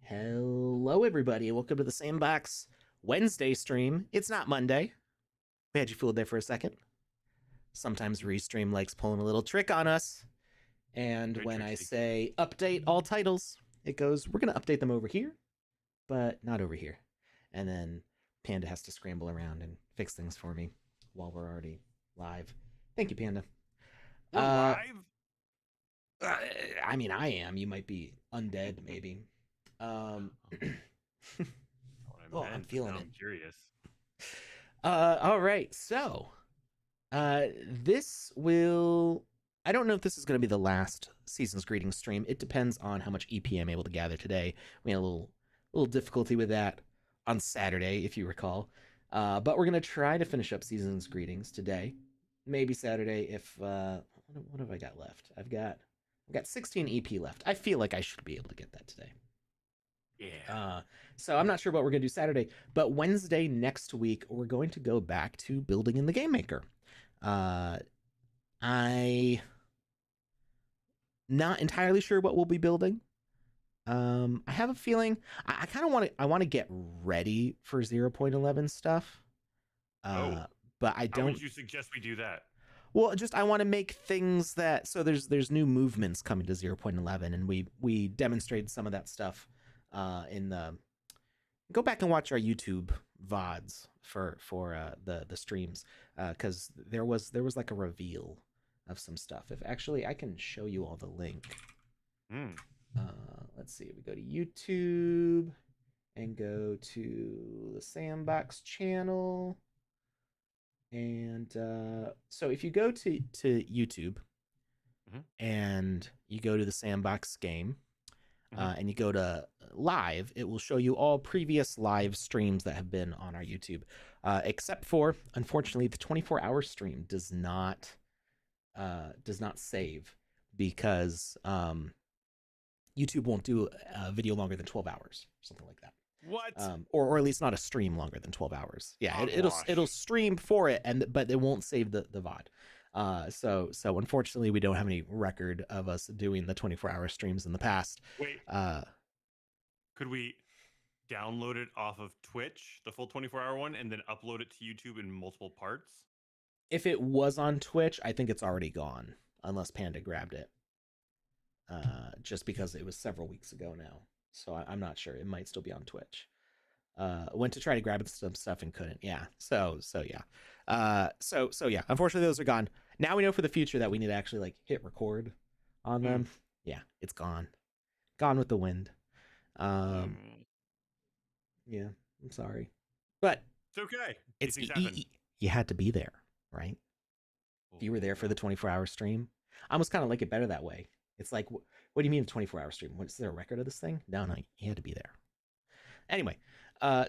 Hello, everybody, and welcome to the Sandbox Wednesday stream. It's not Monday. We had you fooled there for a second. Sometimes Restream likes pulling a little trick on us. And when I say update all titles, it goes, we're going to update them over here, but not over here. And then Panda has to scramble around and fix things for me while we're already live. Thank you, Panda. We're live? I mean, I am. You might be undead, maybe. I'm feeling it. I'm curious. All right, so this will, I don't know if this is going to be the last Season's Greetings stream. It depends on how much EP I'm able to gather today. We had a little difficulty with that on Saturday, if you recall. But we're going to try to finish up Season's Greetings today. Maybe Saturday if what have I got left? I've got 16 EP left. I feel like I should be able to get that today. Yeah. So I'm not sure what we're going to do Saturday, but Wednesday next week, we're going to go back to building in the Game Maker. I not entirely sure what we'll be building. I have a feeling I kind of want to get ready for 0.11 stuff. But I don't. How would you suggest we do that? Well, just I want to make things that, so there's new movements coming to 0.11, and we demonstrated some of that stuff in the, go back and watch our YouTube VODs for the streams, because there was like a reveal of some stuff. If actually I can show you all the link. Let's see, we go to YouTube and go to the Sandbox channel. And so if you go to YouTube and you go to the Sandbox game and you go to live, it will show you all previous live streams that have been on our YouTube, except for, unfortunately, the 24-hour stream does not save because YouTube won't do a video longer than 12 hours, something like that. What? Or at least not a stream longer than 12 hours. Yeah, it'll stream for it, but it won't save the VOD. So unfortunately, we don't have any record of us doing the 24-hour streams in the past. Wait. Could we download it off of Twitch, the full 24-hour one, and then upload it to YouTube in multiple parts? If it was on Twitch, I think it's already gone, unless Panda grabbed it. Just because it was several weeks ago now. So I'm not sure. It might still be on Twitch. Went to try to grab some stuff and couldn't. Yeah. So yeah. So yeah. Unfortunately, those are gone. Now we know for the future that we need to actually like hit record on them. Yeah, it's gone. Gone with the wind. Yeah, I'm sorry, but it's okay. It's you had to be there, right? If you were there for the 24-hour stream, I almost kind of like it better that way. It's like, what do you mean a 24-hour stream? Is there a record of this thing? No, you had to be there. Anyway,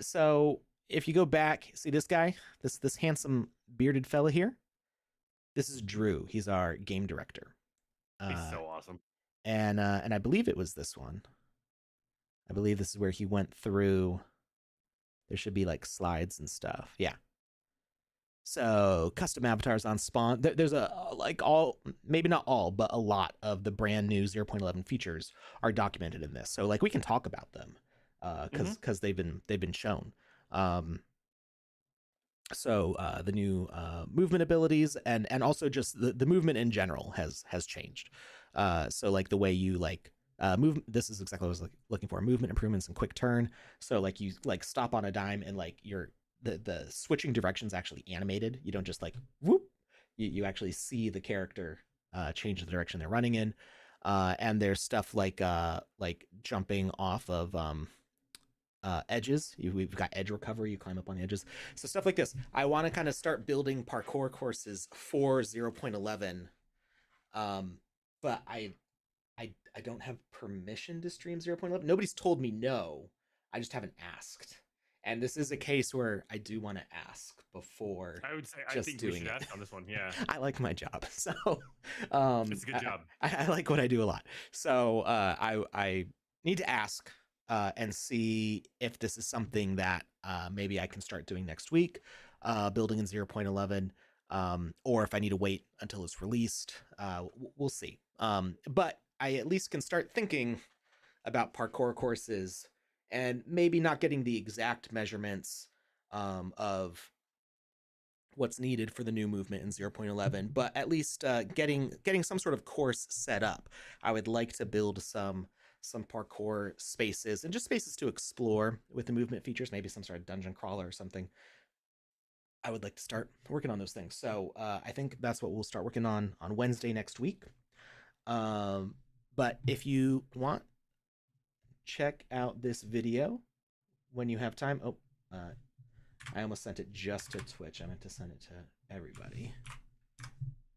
so if you go back, see this guy, this handsome bearded fella here? This is Drew. He's our game director. He's so awesome. And I believe it was this one. I believe this is where he went through. There should be like slides and stuff. Yeah. So custom avatars on Spawn. There's maybe not all, but a lot of the brand new 0.11 features are documented in this. So like we can talk about them because they've been shown. So the new movement abilities and also just the movement in general has changed. So like the way you like move, this is exactly what I was looking for. Movement improvements and quick turn. So like you like stop on a dime and like the switching directions actually animated. You don't just like whoop. You actually see the character change the direction they're running in. And there's stuff like jumping off of edges. We've got edge recovery. You climb up on the edges. So stuff like this. I want to kind of start building parkour courses for 0.11. But I don't have permission to stream 0.11. Nobody's told me no. I just haven't asked. And this is a case where I do want to ask before I would say I just think we doing should it. ask on this one. Yeah, I like my job, so it's a good job. I like what I do a lot. So I need to ask and see if this is something that maybe I can start doing next week, building in 0.11, or if I need to wait until it's released. We'll see. But I at least can start thinking about parkour courses and maybe not getting the exact measurements of what's needed for the new movement in 0.11, but at least getting some sort of course set up. I would like to build some parkour spaces and just spaces to explore with the movement features, maybe some sort of dungeon crawler or something. I would like to start working on those things. So I think that's what we'll start working on Wednesday next week. But if you want, check out this video when you have time. Oh, I almost sent it just to Twitch. I meant to send it to everybody.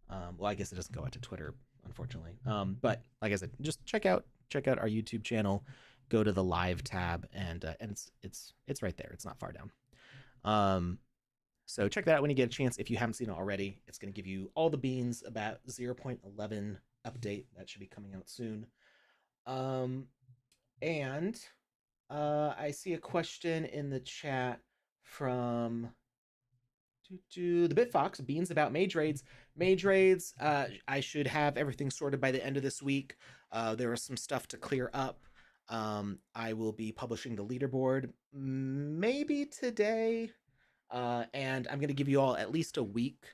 Well, I guess it doesn't go out to Twitter, unfortunately. But like I said, just check out our YouTube channel. Go to the live tab, and it's right there. It's not far down. So check that out when you get a chance. If you haven't seen it already, it's going to give you all the beans about 0.11 update that should be coming out soon. And I see a question in the chat from the BitFox, beans about mage raids. Mage raids, I should have everything sorted by the end of this week. There is some stuff to clear up. I will be publishing the leaderboard maybe today. And I'm going to give you all at least a week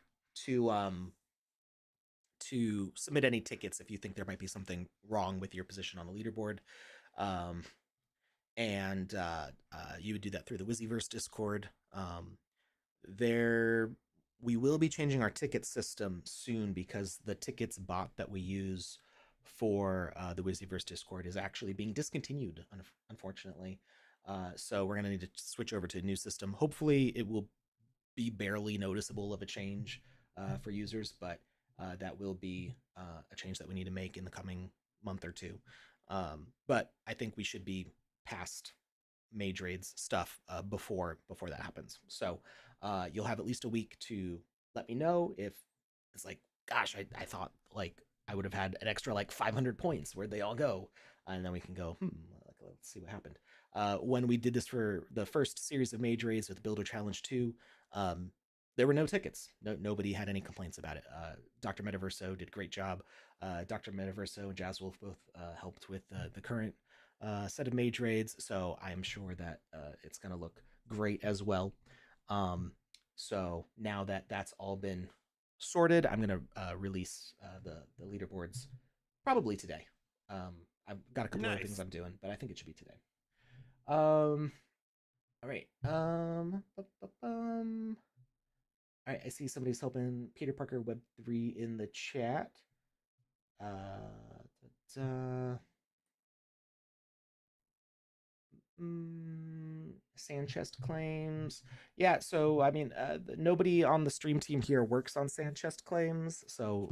to submit any tickets if you think there might be something wrong with your position on the leaderboard. And you would do that through the Wizzyverse Discord. We will be changing our ticket system soon because the tickets bot that we use for the Wizzyverse Discord is actually being discontinued, unfortunately. So we're going to need to switch over to a new system. Hopefully it will be barely noticeable of a change for users, but that will be a change that we need to make in the coming month or two. But I think we should be past mage raids stuff before that happens. So you'll have at least a week to let me know if it's like, gosh, I thought like I would have had an extra like 500 points. Where'd they all go? And then we can go, let's see what happened. When we did this for the first series of mage raids with Builder Challenge 2, there were no tickets. Nobody had any complaints about it. Dr. Metaverso did a great job. Dr. Metaverso and Jazzwolf both helped with the current set of mage raids, so I'm sure that it's going to look great as well. So now that that's all been sorted, I'm going to release the leaderboards probably today. I've got a couple other things I'm doing, but I think it should be today. All right. All right, I see somebody's helping Peter Parker Web3 in the chat. Sand chest claims. Yeah, so I mean, nobody on the stream team here works on sand chest claims, so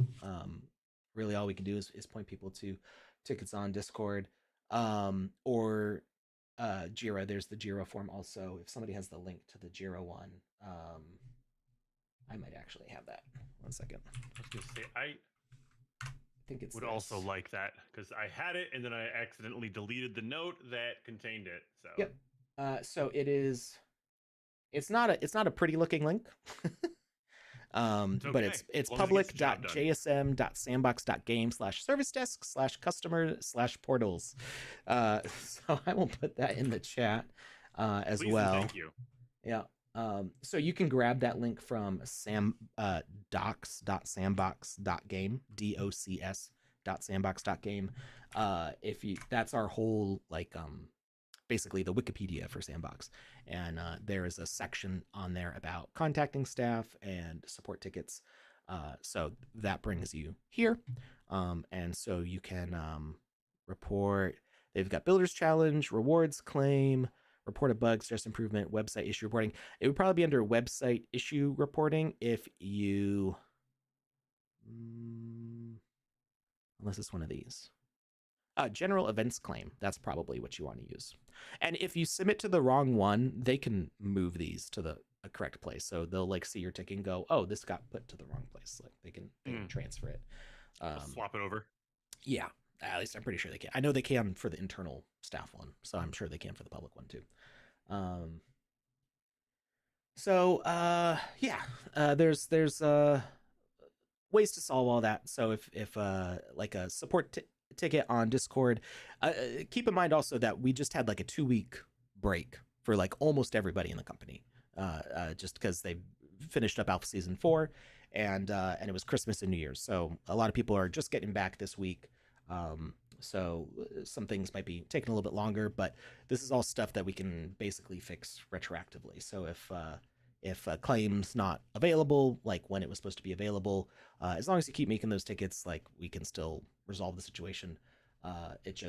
really all we can do is point people to tickets on Discord, or Jira. There's the Jira form also. If somebody has the link to the Jira one, I might actually have that. 1 second. I was gonna say I think it's would also like that because I had it and then I accidentally deleted the note that contained it. So yep. So it is. It's not a pretty looking link. But it's public.jsm.sandbox.game/service desk/customer/portals. So I will put that in the chat as please well. Thank you. Yeah. So you can grab that link from docs.sandbox.game, docs.sandbox.game. If you, that's our whole like basically the Wikipedia for Sandbox, and there is a section on there about contacting staff and support tickets. So that brings you here. And so you can report. They've got Builders Challenge, Rewards Claim, Report a Bug, Stress Improvement, Website Issue Reporting. It would probably be under Website Issue Reporting if you. Unless it's one of these. General events claim. That's probably what you want to use. And if you submit to the wrong one, they can move these to the a correct place. So they'll like see your ticket and go, "Oh, this got put to the wrong place." Like they can transfer it. Swap it over. Yeah, at least I'm pretty sure they can. I know they can for the internal staff one, so I'm sure they can for the public one too. Um, yeah, there's ways to solve all that. So if like a ticket on Discord, keep in mind also that we just had like a 2 week break for like almost everybody in the company, just because they finished up Alpha Season 4, and it was Christmas and New Year's, so a lot of people are just getting back this week. So some things might be taking a little bit longer, but this is all stuff that we can basically fix retroactively. So if a claim's not available, like when it was supposed to be available, as long as you keep making those tickets, like we can still resolve the situation. It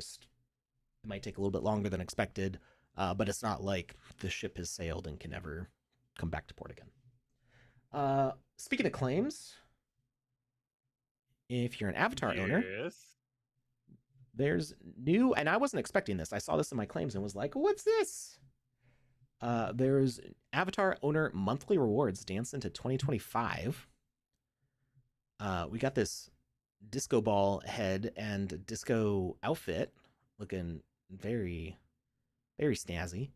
might take a little bit longer than expected, but it's not like the ship has sailed and can never come back to port again. Speaking of claims, if you're an avatar owner, there's new, and I wasn't expecting this. I saw this in my claims and was like, "What's this?" There's avatar owner monthly rewards dance into 2025. We got this disco ball head and disco outfit looking very, very snazzy.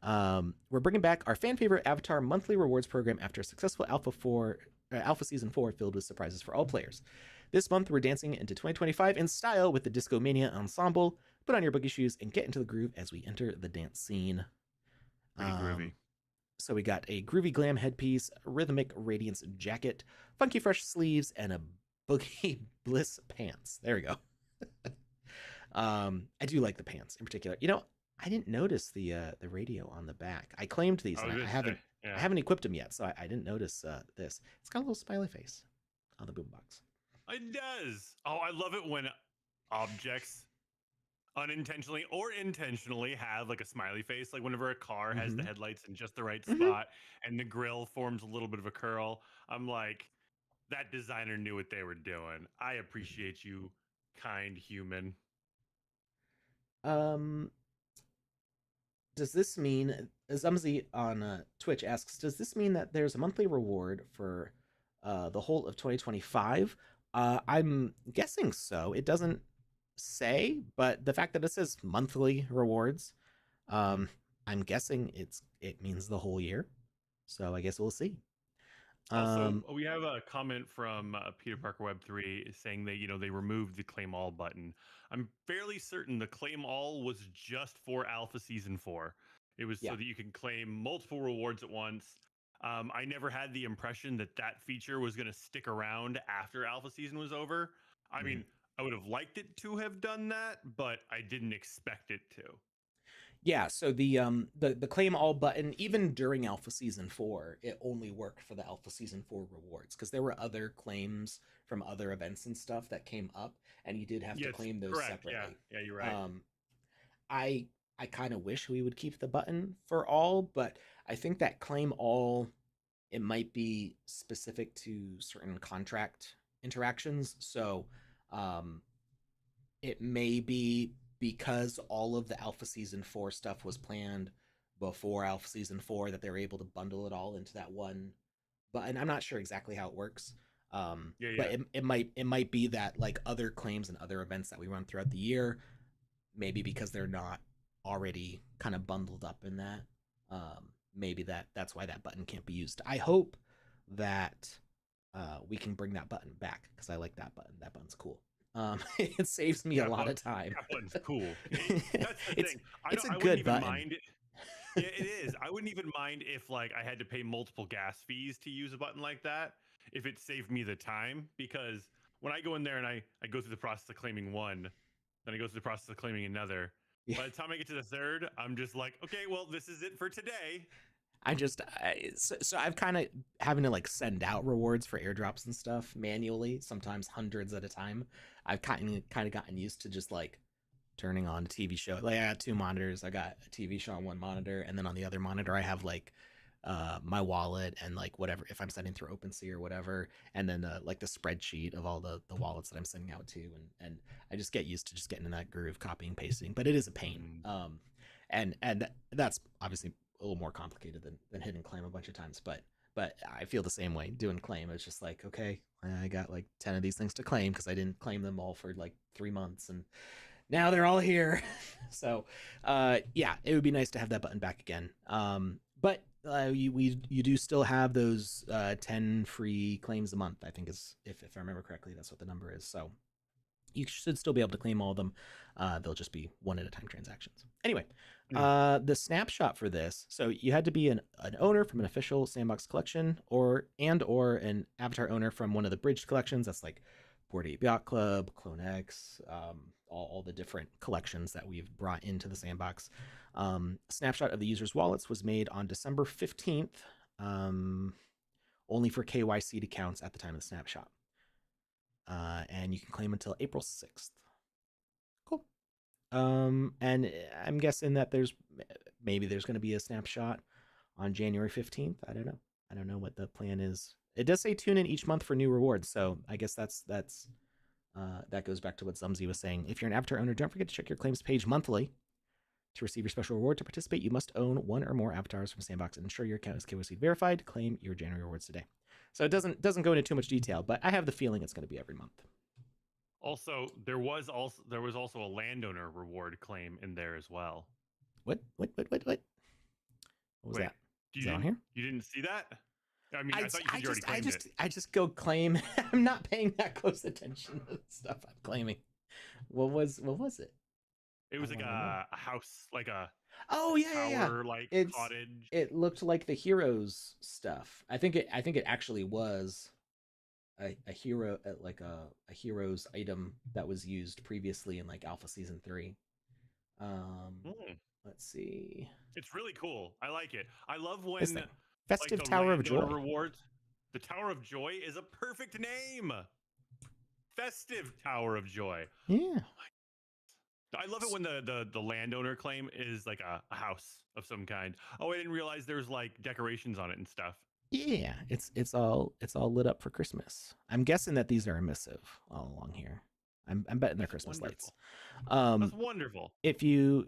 We're bringing back our fan favorite avatar monthly rewards program after a successful Alpha Season 4 filled with surprises for all players. This month, we're dancing into 2025 in style with the Disco Mania Ensemble. Put on your boogie shoes and get into the groove as we enter the dance scene. Pretty groovy. So we got a groovy glam headpiece, rhythmic radiance jacket, funky fresh sleeves, and a boogie bliss pants. There we go. I do like the pants in particular. You know, I didn't notice the radio on the back. I claimed these, and I haven't equipped them yet, so I didn't notice this. It's got a little smiley face on the boombox. It does. Oh, I love it when objects unintentionally or intentionally have like a smiley face. Like whenever a car has the headlights in just the right spot and the grill forms a little bit of a curl, I'm like, that designer knew what they were doing. I appreciate you, kind human. Does this mean, Zumzi on Twitch asks, does this mean that there's a monthly reward for the whole of 2025? I'm guessing so. It doesn't say, but the fact that it says monthly rewards, I'm guessing it means the whole year. So I guess we'll see. Also, we have a comment from Peter Parker Web 3 saying that, they removed the claim all button. I'm fairly certain the claim all was just for Alpha Season 4. It was so that you can claim multiple rewards at once. I never had the impression that that feature was going to stick around after Alpha Season was over. I mean, I would have liked it to have done that, but I didn't expect it to. Yeah, so the claim all button, even during Alpha Season 4, it only worked for the Alpha Season 4 rewards, because there were other claims from other events and stuff that came up, and you did have to claim those separately. Yeah, you're right. I kind of wish we would keep the button for all, but I think that claim all, it might be specific to certain contract interactions. So it may be because all of the Alpha Season 4 stuff was planned before Alpha Season 4 that they were able to bundle it all into that one button. I'm not sure exactly how it works. But it might be that like other claims and other events that we run throughout the year, maybe because they're not already kind of bundled up in that, maybe that's why that button can't be used. I hope that we can bring that button back, because I like that button. That button's cool. It saves me a lot of time. That button's cool. That's the thing. It's a good button. Mind it. Yeah, it is. I wouldn't even mind if like I had to pay multiple gas fees to use a button like that, if it saved me the time. Because when I go in there and I go through the process of claiming one, then I go through the process of claiming another. By the time I get to the third, I'm just like, okay, well, this is it for today. So I've kind of having to like send out rewards for airdrops and stuff manually, sometimes hundreds at a time. I've kind of gotten used to just like turning on a TV show. Like I got two monitors. I got a TV show on one monitor, and then on the other monitor I have like my wallet and like whatever if I'm sending through OpenSea or whatever, and then like the spreadsheet of all the wallets that I'm sending out to, and I just get used to just getting in that groove, copying, pasting. But it is a pain. Mm. And that's obviously a little more complicated than hitting claim a bunch of times, but I feel the same way doing claim. It's just like, okay, I got like 10 of these things to claim because I didn't claim them all for like 3 months, and now they're all here. So yeah, it would be nice to have that button back again. But you do still have those 10 free claims a month, I think, is if I remember correctly, that's what the number is. So you should still be able to claim all of them. They'll just be one at a time transactions. Anyway, the snapshot for this. So you had to be an owner from an official Sandbox collection, or an avatar owner from one of the bridged collections. That's like Bored Ape Yacht Club, Clone X, all the different collections that we've brought into the Sandbox. Snapshot of the users' wallets was made on December 15th, only for KYC accounts at the time of the snapshot. And you can claim until April 6th. Cool. And I'm guessing that there's going to be a snapshot on January 15th. I don't know. I don't know what the plan is. It does say tune in each month for new rewards, so I guess that goes back to what Zumzi was saying. If you're an avatar owner, don't forget to check your claims page monthly to receive your special reward. To participate, you must own one or more avatars from Sandbox and ensure your account is KYC verified. Claim your January rewards today. So it doesn't go into too much detail, but I have the feeling it's going to be every month. Also, there was also a landowner reward claim in there as well. What was Wait, that? Is that on here? You didn't see that? I mean, I thought you said you already claimed it. I just go claim. I'm not paying that close attention to the stuff I'm claiming. What was it? It was like a house, like a tower, like cottage. It looked like the heroes stuff. I think it actually was a hero, like a heroes item that was used previously in like Alpha Season 3. Let's see. It's really cool. I like it. I love when Festive Tower of Joy rewards. The Tower of Joy is a perfect name. Festive Tower of Joy. Yeah. I love it when the landowner claim is like a house of some kind. Oh, I didn't realize there's like decorations on it and stuff. Yeah, it's all lit up for Christmas. I'm guessing that these are emissive all along here. I'm betting they're Christmas lights. That's wonderful. If you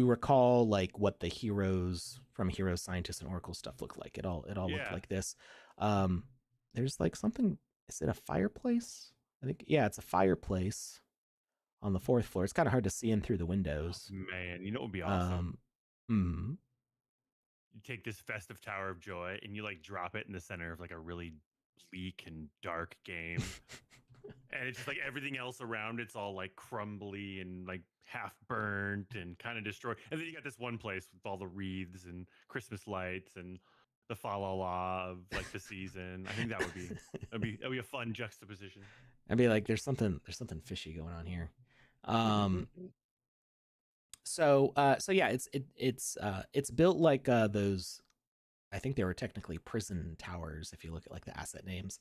recall, like what the heroes from Heroes, Scientists, and Oracle stuff look like, it all looked like this. There's like something. Is it a fireplace? I think it's a fireplace on the 4th floor. It's kind of hard to see in through the windows. Oh, man, you know what would be awesome? You take this Festive Tower of Joy and you like drop it in the center of like a really bleak and dark game. And it's just like everything else around it's all like crumbly and like half burnt and kind of destroyed. And then you got this one place with all the wreaths and Christmas lights and the fa la la of like the season. I think that'd be a fun juxtaposition. I'd be like, there's something fishy going on here. So yeah, it's built like those. I think they were technically prison towers if you look at like the asset names.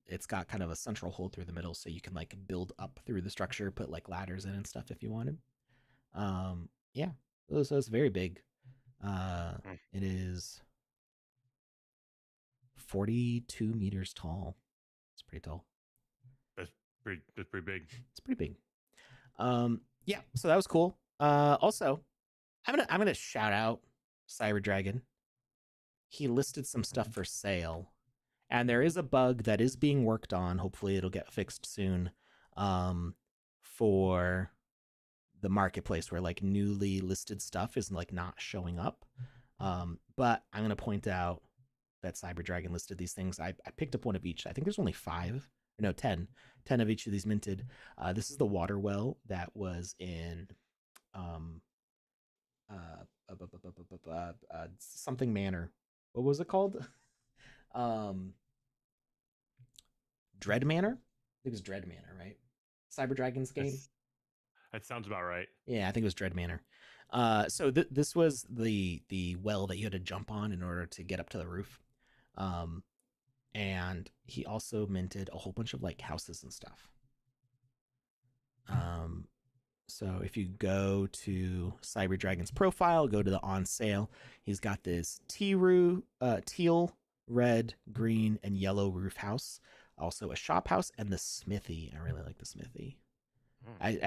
It's got kind of a central hole through the middle, so you can like build up through the structure, put like ladders in and stuff if you wanted. Yeah, so it's very big. It is 42 meters tall. It's pretty tall. That's pretty big. It's pretty big. Yeah, so that was cool. Also, I'm gonna shout out Cyber Dragon. He listed some stuff for sale, and there is a bug that is being worked on. Hopefully it'll get fixed soon, for the marketplace where like newly listed stuff is like not showing up. But I'm gonna point out that Cyber Dragon listed these things. I picked up one of each. I think there's only 10 of each of these minted. This is the water well that was in something manor. What was it called? Dread Manor? I think it was Dread Manor, right? Cyber Dragon's game. That sounds about right. Yeah, I think it was Dread Manor. So this was the well that you had to jump on in order to get up to the roof. Um, and he also minted a whole bunch of like houses and stuff. Um, so if you go to Cyber Dragon's profile, go to the on sale, he's got this teal, red, green, and yellow roof house. Also a shop house and the smithy. I really like the smithy.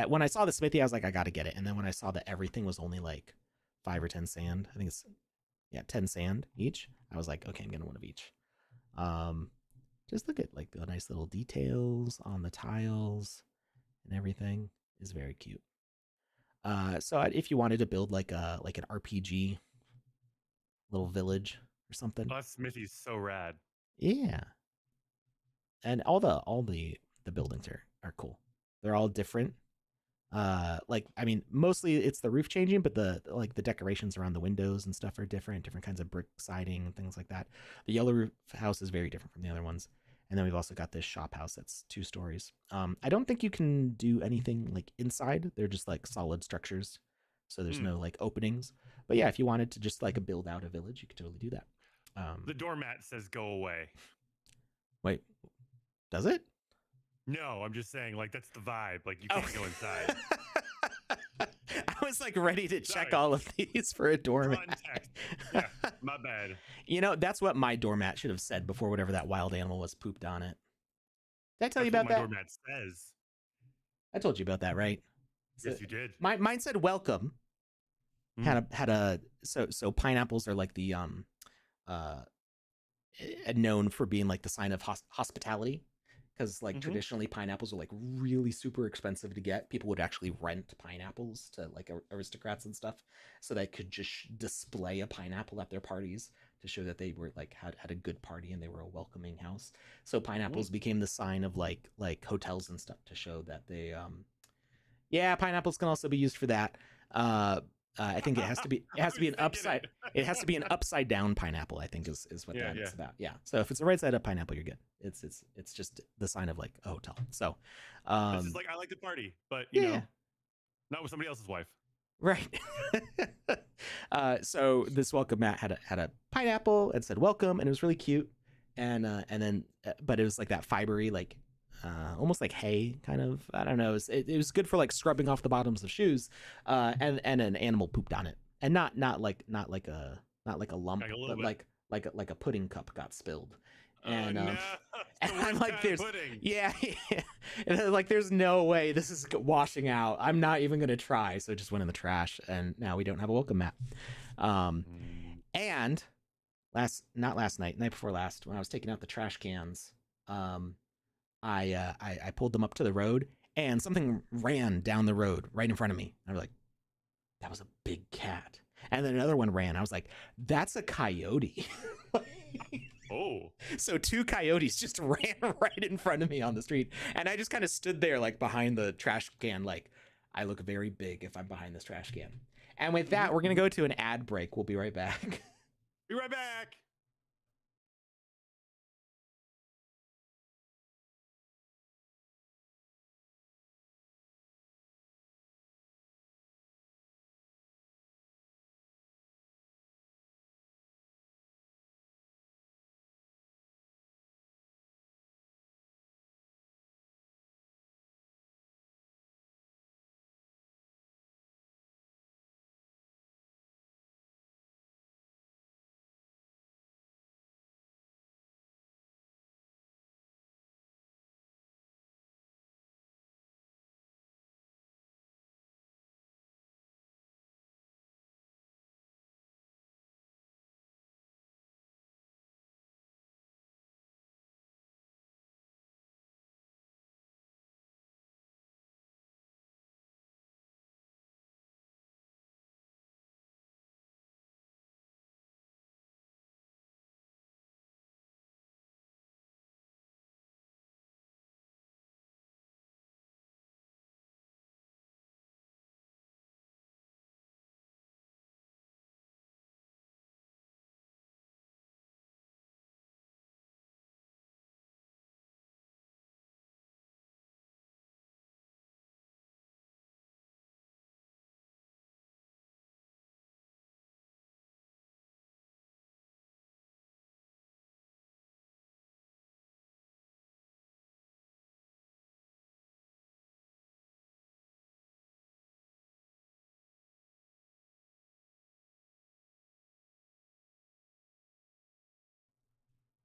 When I saw the smithy, I was like, I gotta get it. And then when I saw that everything was only like 5 or 10 sand, I think it's 10 sand each. I was like, okay, I'm getting one of each. Um, just look at like the nice little details on the tiles and everything is very cute. So if you wanted to build like an RPG little village or something, Oh, that Smithy's so rad. yeah. And all the buildings are cool. They're all different. Like I mean, mostly it's the roof changing, but the decorations around the windows and stuff are different kinds of brick siding and things like that. The yellow roof house is very different from the other ones. And then we've also got this shop house that's 2 stories. I don't think you can do anything like inside. They're just like solid structures, so there's no like openings. But yeah, if you wanted to just like build out a village, you could totally do that. The doormat says go away. Wait, does it? No, I'm just saying, like, that's the vibe. Like, you can't go inside. I was like ready to check all of these for a doormat. Context. Yeah, my bad. You know, that's what my doormat should have said before whatever that wild animal was pooped on it. Did I tell you about my that? Doormat says. I told you about that, right? Yes, you did. Mine said welcome. So pineapples are like the uh known for being like the sign of hospitality, because like traditionally pineapples are like really super expensive to get. People would actually rent pineapples to like aristocrats and stuff, so they could just display a pineapple at their parties to show that they were like had a good party and they were a welcoming house. So pineapples became the sign of like hotels and stuff to show that they yeah, pineapples can also be used for that. I think it has to be an upside. It has to be an upside down pineapple, I think is what that's about. Yeah. So if it's a right side up pineapple, you're good. It's just the sign of like a hotel. So this is like, I like to party, but you know, not with somebody else's wife. Right. So this welcome mat had a pineapple and said welcome, and it was really cute. And then but it was like that fibery, like almost like hay kind of. I don't know. It was good for like scrubbing off the bottoms of shoes. And an animal pooped on it, and not like a lump, but like a pudding cup got spilled. And no, and I'm like, there's pudding. Yeah, and like there's no way this is washing out. I'm not even gonna try. So it just went in the trash, and now we don't have a welcome mat. And not last night, night before last, when I was taking out the trash cans, I pulled them up to the road, and something ran down the road right in front of me. I was like, that was a big cat. And then another one ran. I was like, that's a coyote. Oh. So 2 coyotes just ran right in front of me on the street. And I just kind of stood there like behind the trash can, like, I look very big if I'm behind this trash can. And with that, we're going to go to an ad break. We'll be right back. Be right back.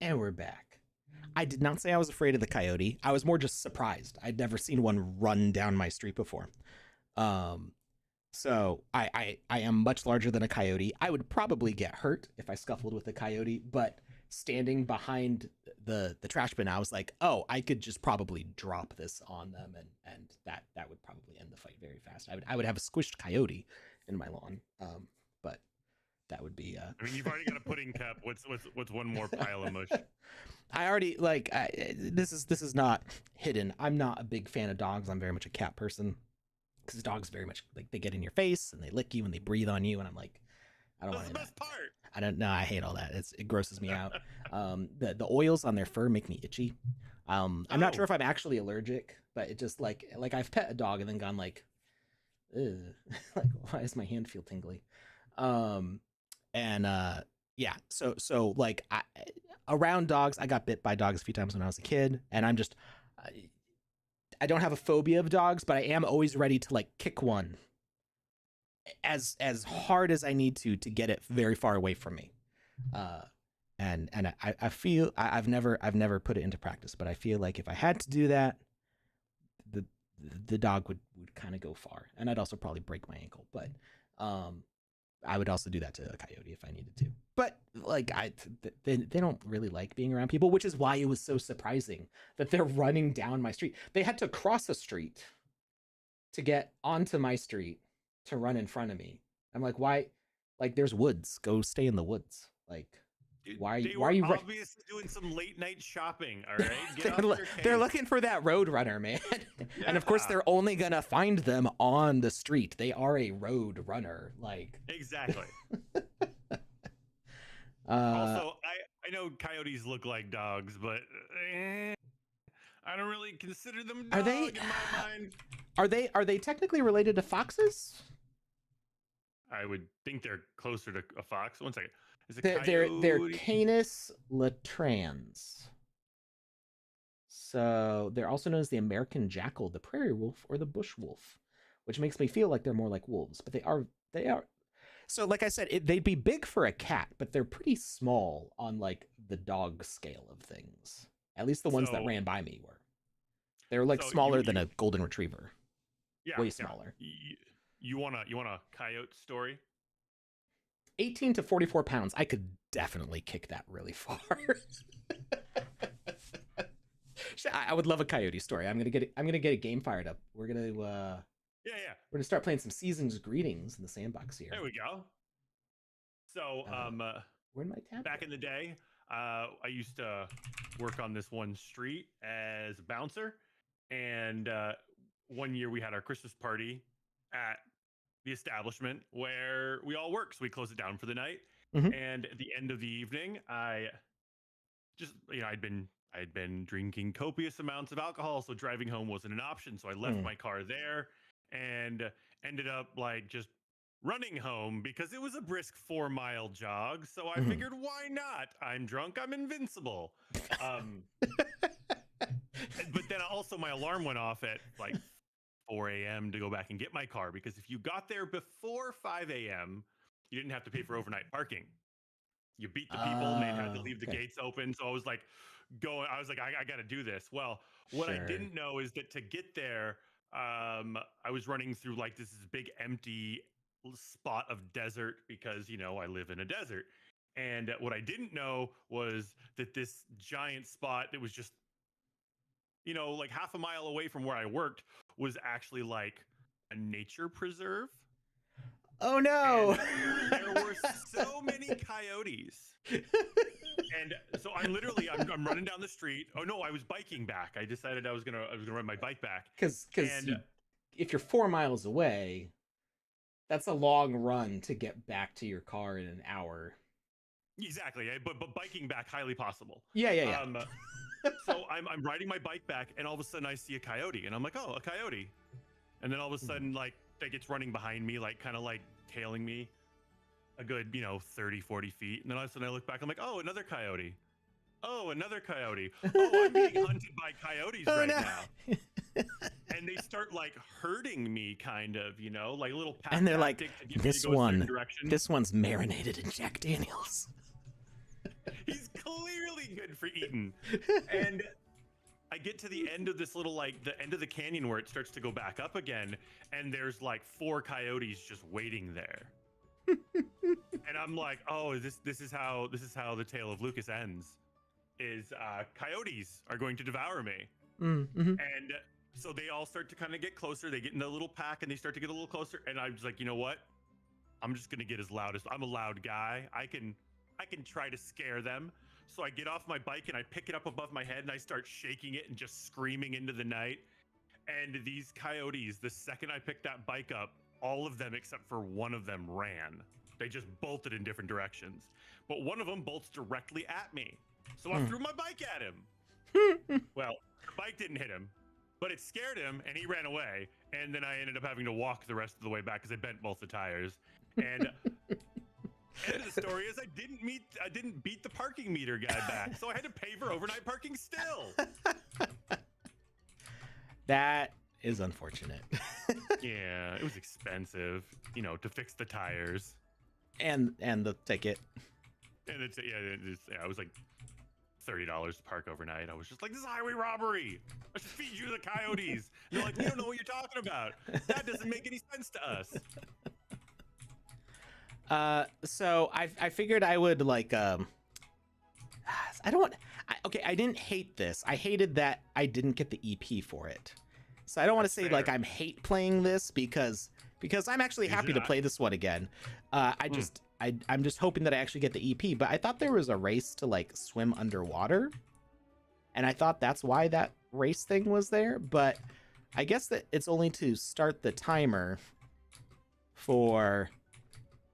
And we're back. I did not say I was afraid of the coyote. I was more just surprised. I'd never seen one run down my street before. So I am much larger than a coyote. I would probably get hurt if I scuffled with a coyote, but standing behind the trash bin, I was like, oh, I could just probably drop this on them, and that would probably end the fight very fast. I would have a squished coyote in my lawn, but that would be. I mean, you've already got a pudding cup. What's one more pile of mush? I already this is not hidden. I'm not a big fan of dogs. I'm very much a cat person, because dogs very much like they get in your face and they lick you and they breathe on you, and I'm like, I don't want That's the best part. I don't know. I hate all that. It grosses me out. The oils on their fur make me itchy. I'm not sure if I'm actually allergic, but it just like I've pet a dog and then gone like, ugh, like why does my hand feel tingly? Yeah. So like around dogs, I got bit by dogs a few times when I was a kid, and I'm just I don't have a phobia of dogs, but I am always ready to like kick one as hard as I need to get it very far away from me. And I feel I've never put it into practice, but I feel like if I had to do that, the dog would kind of go far, and I'd also probably break my ankle. But I would also do that to a coyote if I needed to. But like they don't really like being around people, which is why it was so surprising that they're running down my street. They had to cross a street to get onto my street to run in front of me. I'm like, why? Like, there's woods. Go stay in the woods. Like, Dude, why? They why were are you obviously doing some late night shopping? All right, they're looking for that road runner, man. Yeah. And of course, they're only gonna find them on the street. They are a road runner. Like, exactly. Also, I know coyotes look like dogs, but I don't really consider them dog in my mind. Are they technically related to foxes? I would think they're closer to a fox. One second. Is it they're Canis latrans. So they're also known as the American jackal, the prairie wolf, or the bush wolf, which makes me feel like they're more like wolves. But they are. So like I said, they'd be big for a cat, but they're pretty small on like the dog scale of things. At least the ones that ran by me were. They're like smaller than a golden retriever. Yeah, way smaller. You want a coyote story? 18 to 44 pounds. I could definitely kick that really far. I would love a coyote story. I'm gonna get a game fired up. We're gonna we're gonna start playing some Seasons Greetings in the sandbox here. There we go. So where'd my tab back go? in the day, I used to work on this one street as a bouncer, and one year we had our Christmas party at the establishment where we all work. So we closed it down for the night. Mm-hmm. And at the end of the evening, I just, I'd been drinking copious amounts of alcohol. So driving home wasn't an option. So I left my car there and ended up like just running home because it was a brisk 4-mile jog. So I figured, why not? I'm drunk. I'm invincible. But then also my alarm went off at like 4 a.m. to go back and get my car, because if you got there before 5 a.m., you didn't have to pay for overnight parking. You beat the people and they had to leave the gates open. So I was like, I got to do this. Well, what I didn't know is that to get there, I was running through like this big empty spot of desert because, I live in a desert. And what I didn't know was that this giant spot, it was just, like half a mile away from where I worked, was actually like a nature preserve. Oh no! And there were so many coyotes. And so I'm running down the street. Oh no, I was biking back. I decided I was gonna ride my bike back. Because if you're 4 miles away, that's a long run to get back to your car in an hour. Exactly, but biking back, highly possible. Yeah. So I'm riding my bike back, and all of a sudden I see a coyote, and I'm like, oh, a coyote. And then all of a sudden, like it's running behind me, like kind of like tailing me a good, 30, 40 feet. And then all of a sudden I look back, I'm like, oh, another coyote. Oh, another coyote. Oh, I'm being hunted by coyotes now. And they start like hurting me, kind of, like a little pat. And they're like, this one's marinated in Jack Daniels. He's clearly good for eating. And I get to the end of this little, like, the end of the canyon where it starts to go back up again, and there's like 4 coyotes just waiting there. And I'm like, oh, this is how the tale of Lucas ends. Is coyotes are going to devour me. Mm-hmm. And so they all start to kind of get closer. They get in a little pack and they start to get a little closer. And I'm just like, you know what? I'm just gonna get as loud as I'm a loud guy. I can try to scare them. So I get off my bike and I pick it up above my head and I start shaking it and just screaming into the night. And these coyotes, the second I picked that bike up, all of them except for one of them ran. They just bolted in different directions. But one of them bolts directly at me. So I threw my bike at him. Well, the bike didn't hit him, but it scared him and he ran away. And then I ended up having to walk the rest of the way back because I bent both the tires. And end of the story is I didn't beat the parking meter guy back. So I had to pay for overnight parking still. That is unfortunate. Yeah, it was expensive, you know, to fix the tires. And the ticket. And it was like $30 to park overnight. I was just like, this is highway robbery. I should feed you to the coyotes. And they're like, we don't know what you're talking about. That doesn't make any sense to us. So I figured I would like I didn't hate this. I hated that I didn't get the EP for it. So I don't want to say fair. like I'm hate playing this because I'm actually happy to play this one again. I'm just hoping that I actually get the EP, but I thought there was a race to like swim underwater. And I thought that's why that race thing was there, but I guess that it's only to start the timer for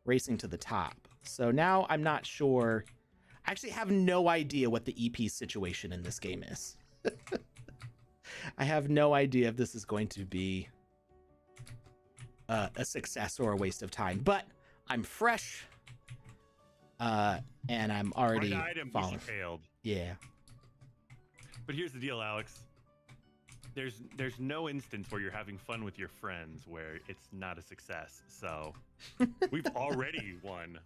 racing to the top. So now I'm not sure. I actually have no idea what the EP situation in this game is. I have no idea if this is going to be a success or a waste of time, but I'm fresh and I'm already falling. Failed. Yeah. But here's the deal, Alex. There's no instance where you're having fun with your friends where it's not a success. So we've already won.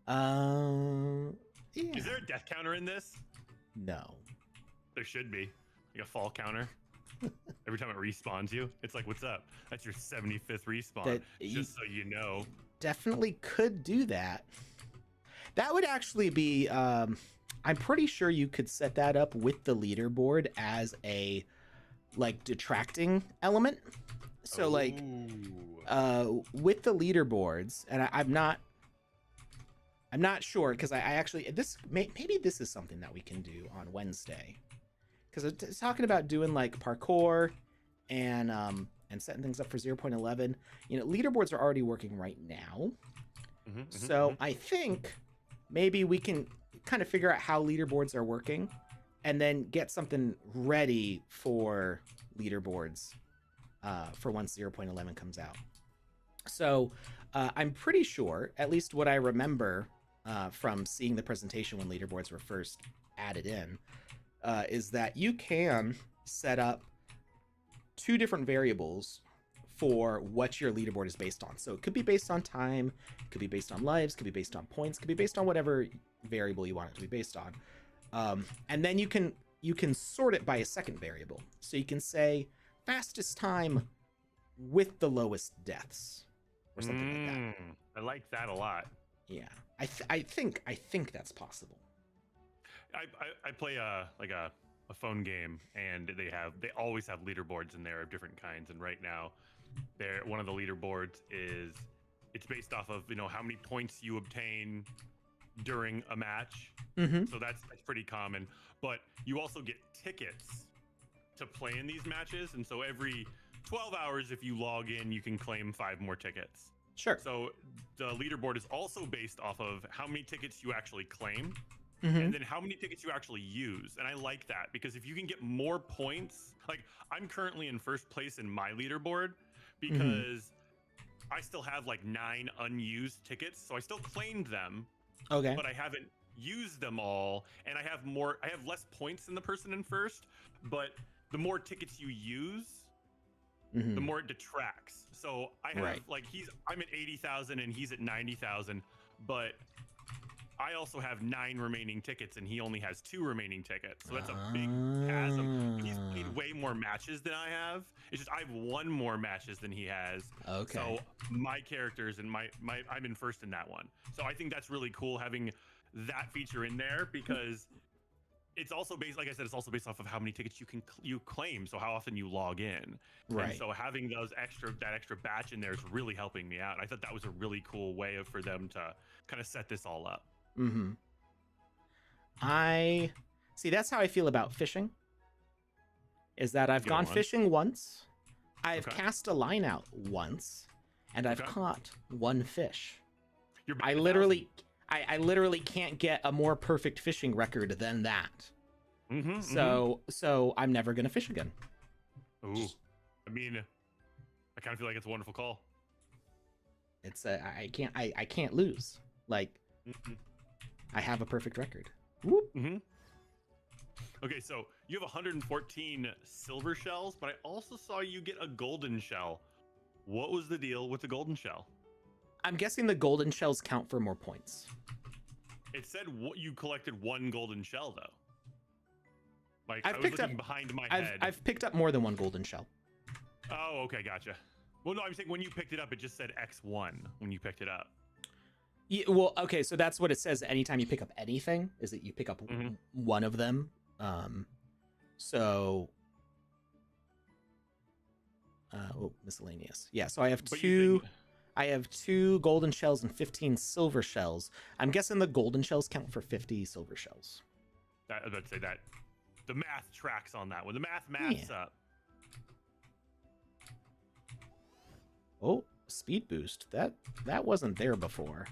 Yeah. Is there a death counter in this? No. There should be. Like a fall counter. Every time it respawns you, it's like, what's up? That's your 75th respawn. Just so you know. Definitely could do that. That would actually be I'm pretty sure you could set that up with the leaderboard as a like detracting element. So like with the leaderboards, and I'm not sure because I actually maybe this is something that we can do on Wednesday, because it's talking about doing like parkour and setting things up for 0.11. You know, leaderboards are already working right now. So I think maybe we can kind of figure out how leaderboards are working and then get something ready for leaderboards for once 0.11 comes out. So I'm pretty sure, at least what I remember from seeing the presentation when leaderboards were first added in, is that you can set up 2 different variables for what your leaderboard is based on. So it could be based on time, it could be based on lives, could be based on points, could be based on whatever variable you want it to be based on. And then you can sort it by a second variable. So you can say fastest time with the lowest deaths or something like that. I like that a lot. Yeah, I think that's possible. I play a phone game, and they always have leaderboards in there of different kinds. And right now, one of the leaderboards it's based off of, you know, how many points you obtain during a match. So that's pretty common. But you also get tickets to play in these matches, and so every 12 hours, if you log in, you can claim 5 more tickets. Sure. So the leaderboard is also based off of how many tickets you actually claim. And then how many tickets you actually use. And I like that, because if you can get more points, like I'm currently in first place in my leaderboard because I still have like 9 unused tickets. So I still claimed them. Okay. But I haven't used them all. And I have less points than the person in first, but the more tickets you use, the more it detracts. So I have like I'm at 80,000 and he's at 90,000, but I also have 9 remaining tickets, and he only has 2 remaining tickets. So that's a big chasm. He's played way more matches than I have. It's just I have 1 more matches than he has. Okay. So my characters and my I'm in first in that one. So I think that's really cool having that feature in there, because it's also based, like I said, it's also based off of how many tickets you claim, so how often you log in. Right. And so having that extra batch in there is really helping me out. I thought that was a really cool way for them to kind of set this all up. Mm-hmm. I see. That's how I feel about fishing. Is that I've gone fishing once, I've cast a line out once, and I've caught 1 fish. I literally can't get a more perfect fishing record than that. So I'm never gonna fish again. Ooh, I mean, I kind of feel like it's a wonderful call. It's I can't lose. Like, I have a perfect record. Whoop. Okay, so you have 114 silver shells, but I also saw you get a golden shell. What was the deal with the golden shell? I'm guessing the golden shells count for more points. It said you collected 1 golden shell, though. Like, I was looking behind my head. I've picked up more than 1 golden shell. Oh, okay, gotcha. Well, no, I'm saying when you picked it up, it just said X1 when you picked it up. Yeah, well, okay, so that's what it says anytime you pick up anything, is that you pick up 1 of them. Miscellaneous. Yeah, so I have 2... I have 2 golden shells and 15 silver shells. I'm guessing the golden shells count for 50 silver shells. I was about to say that. The math tracks on that one. The maths up. Oh, speed boost. That wasn't there before.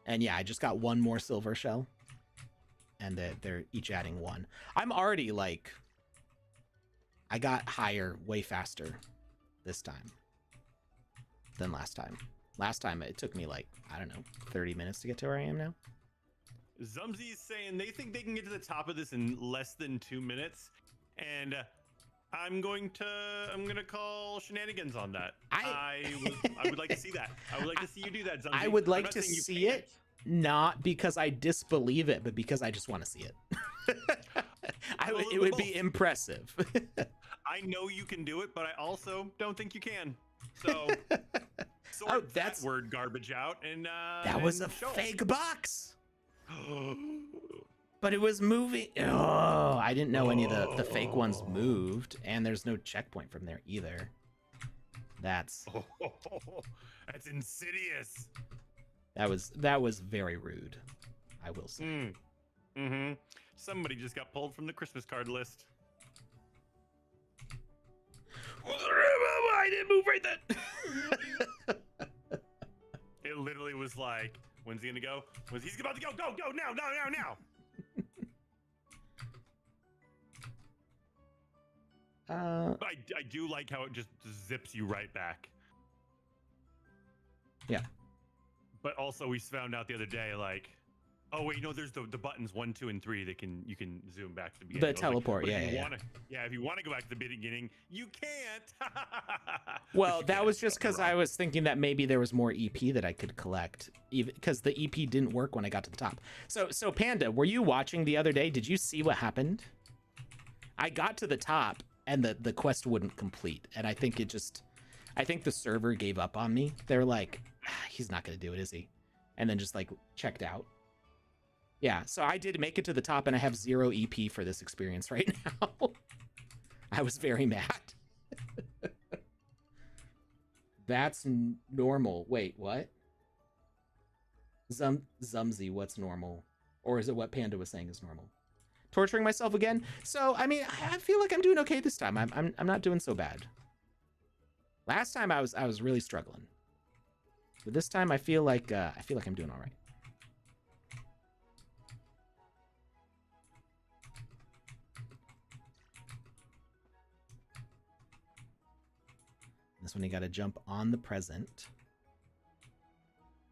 And yeah, I just got 1 more silver shell. And they're each adding 1. I'm already like... I got higher way faster this time than last time. Last time it took me like, I don't know, 30 minutes to get to where I am now. Zumzi's saying they think they can get to the top of this in less than 2 minutes, and I'm gonna call shenanigans on that. I would like to see that. I would like to see you do that, Zumzi. I would like to see it, not because I disbelieve it, but because I just want to see it. It would be impressive. I know you can do it, but I also don't think you can. So sort that word garbage out, and that was a fake box. But it was moving. Oh, I didn't know any of the fake ones moved, and there's no checkpoint from there either. That's insidious. That was very rude, I will say. Somebody just got pulled from the Christmas card list. I didn't move right then. It literally was like, when's he gonna go? He's about to go? Go now! But I do like how it just zips you right back. Yeah. But also we found out the other day, like, oh wait, no, there's the buttons 1, 2, and 3 that you can zoom back to the beginning. The teleport, like, if you want to go back to the beginning, you can't. Well, that was just because I was thinking that maybe there was more EP that I could collect, even because the EP didn't work when I got to the top. So Panda, were you watching the other day? Did you see what happened? I got to the top and the quest wouldn't complete, and I think the server gave up on me. They're like, he's not gonna do it, is he? And then just like checked out. Yeah, so I did make it to the top, and I have 0 EP for this experience right now. I was very mad. That's normal. Wait, what? Zumzy, what's normal? Or is it what Panda was saying is normal? Torturing myself again? So, I mean, I feel like I'm doing okay this time. I'm not doing so bad. Last time I was really struggling. But this time I feel like I'm doing all right. This one you got to jump on the present.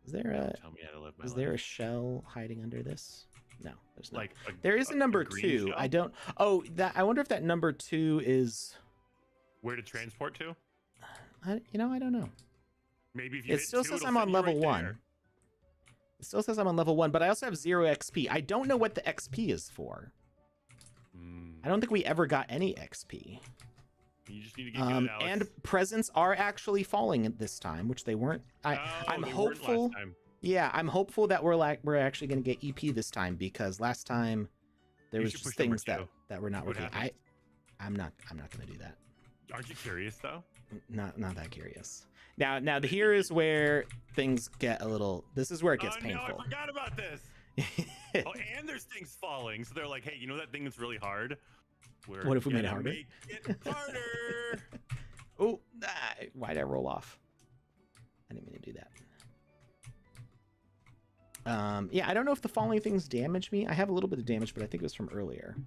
Is there a shell hiding under this? No, there's not. There is a number 2. Shell? I wonder if that number 2 is where to transport to? I don't know. Maybe if you it still says I'm on level 1. It still says I'm on level 1, but I also have 0 XP. I don't know what the XP is for. I don't think we ever got any XP. You just need to get good, Alex. And presents are actually falling at this time, which they weren't. I'm hopeful. Last time. Yeah, I'm hopeful that we're actually going to get EP this time, because last time there was just things that were not working. I'm not going to do that. Aren't you curious though? Not that curious. Now here is where things get a little. This is where it gets painful. No, I forgot about this. Oh, and there's things falling, so they're like, hey, you know that thing that's really hard? What if we made it harder? Make it harder. Oh, why'd I roll off? I didn't mean to do that. Yeah, I don't know if the falling things damage me. I have a little bit of damage, but I think it was from earlier.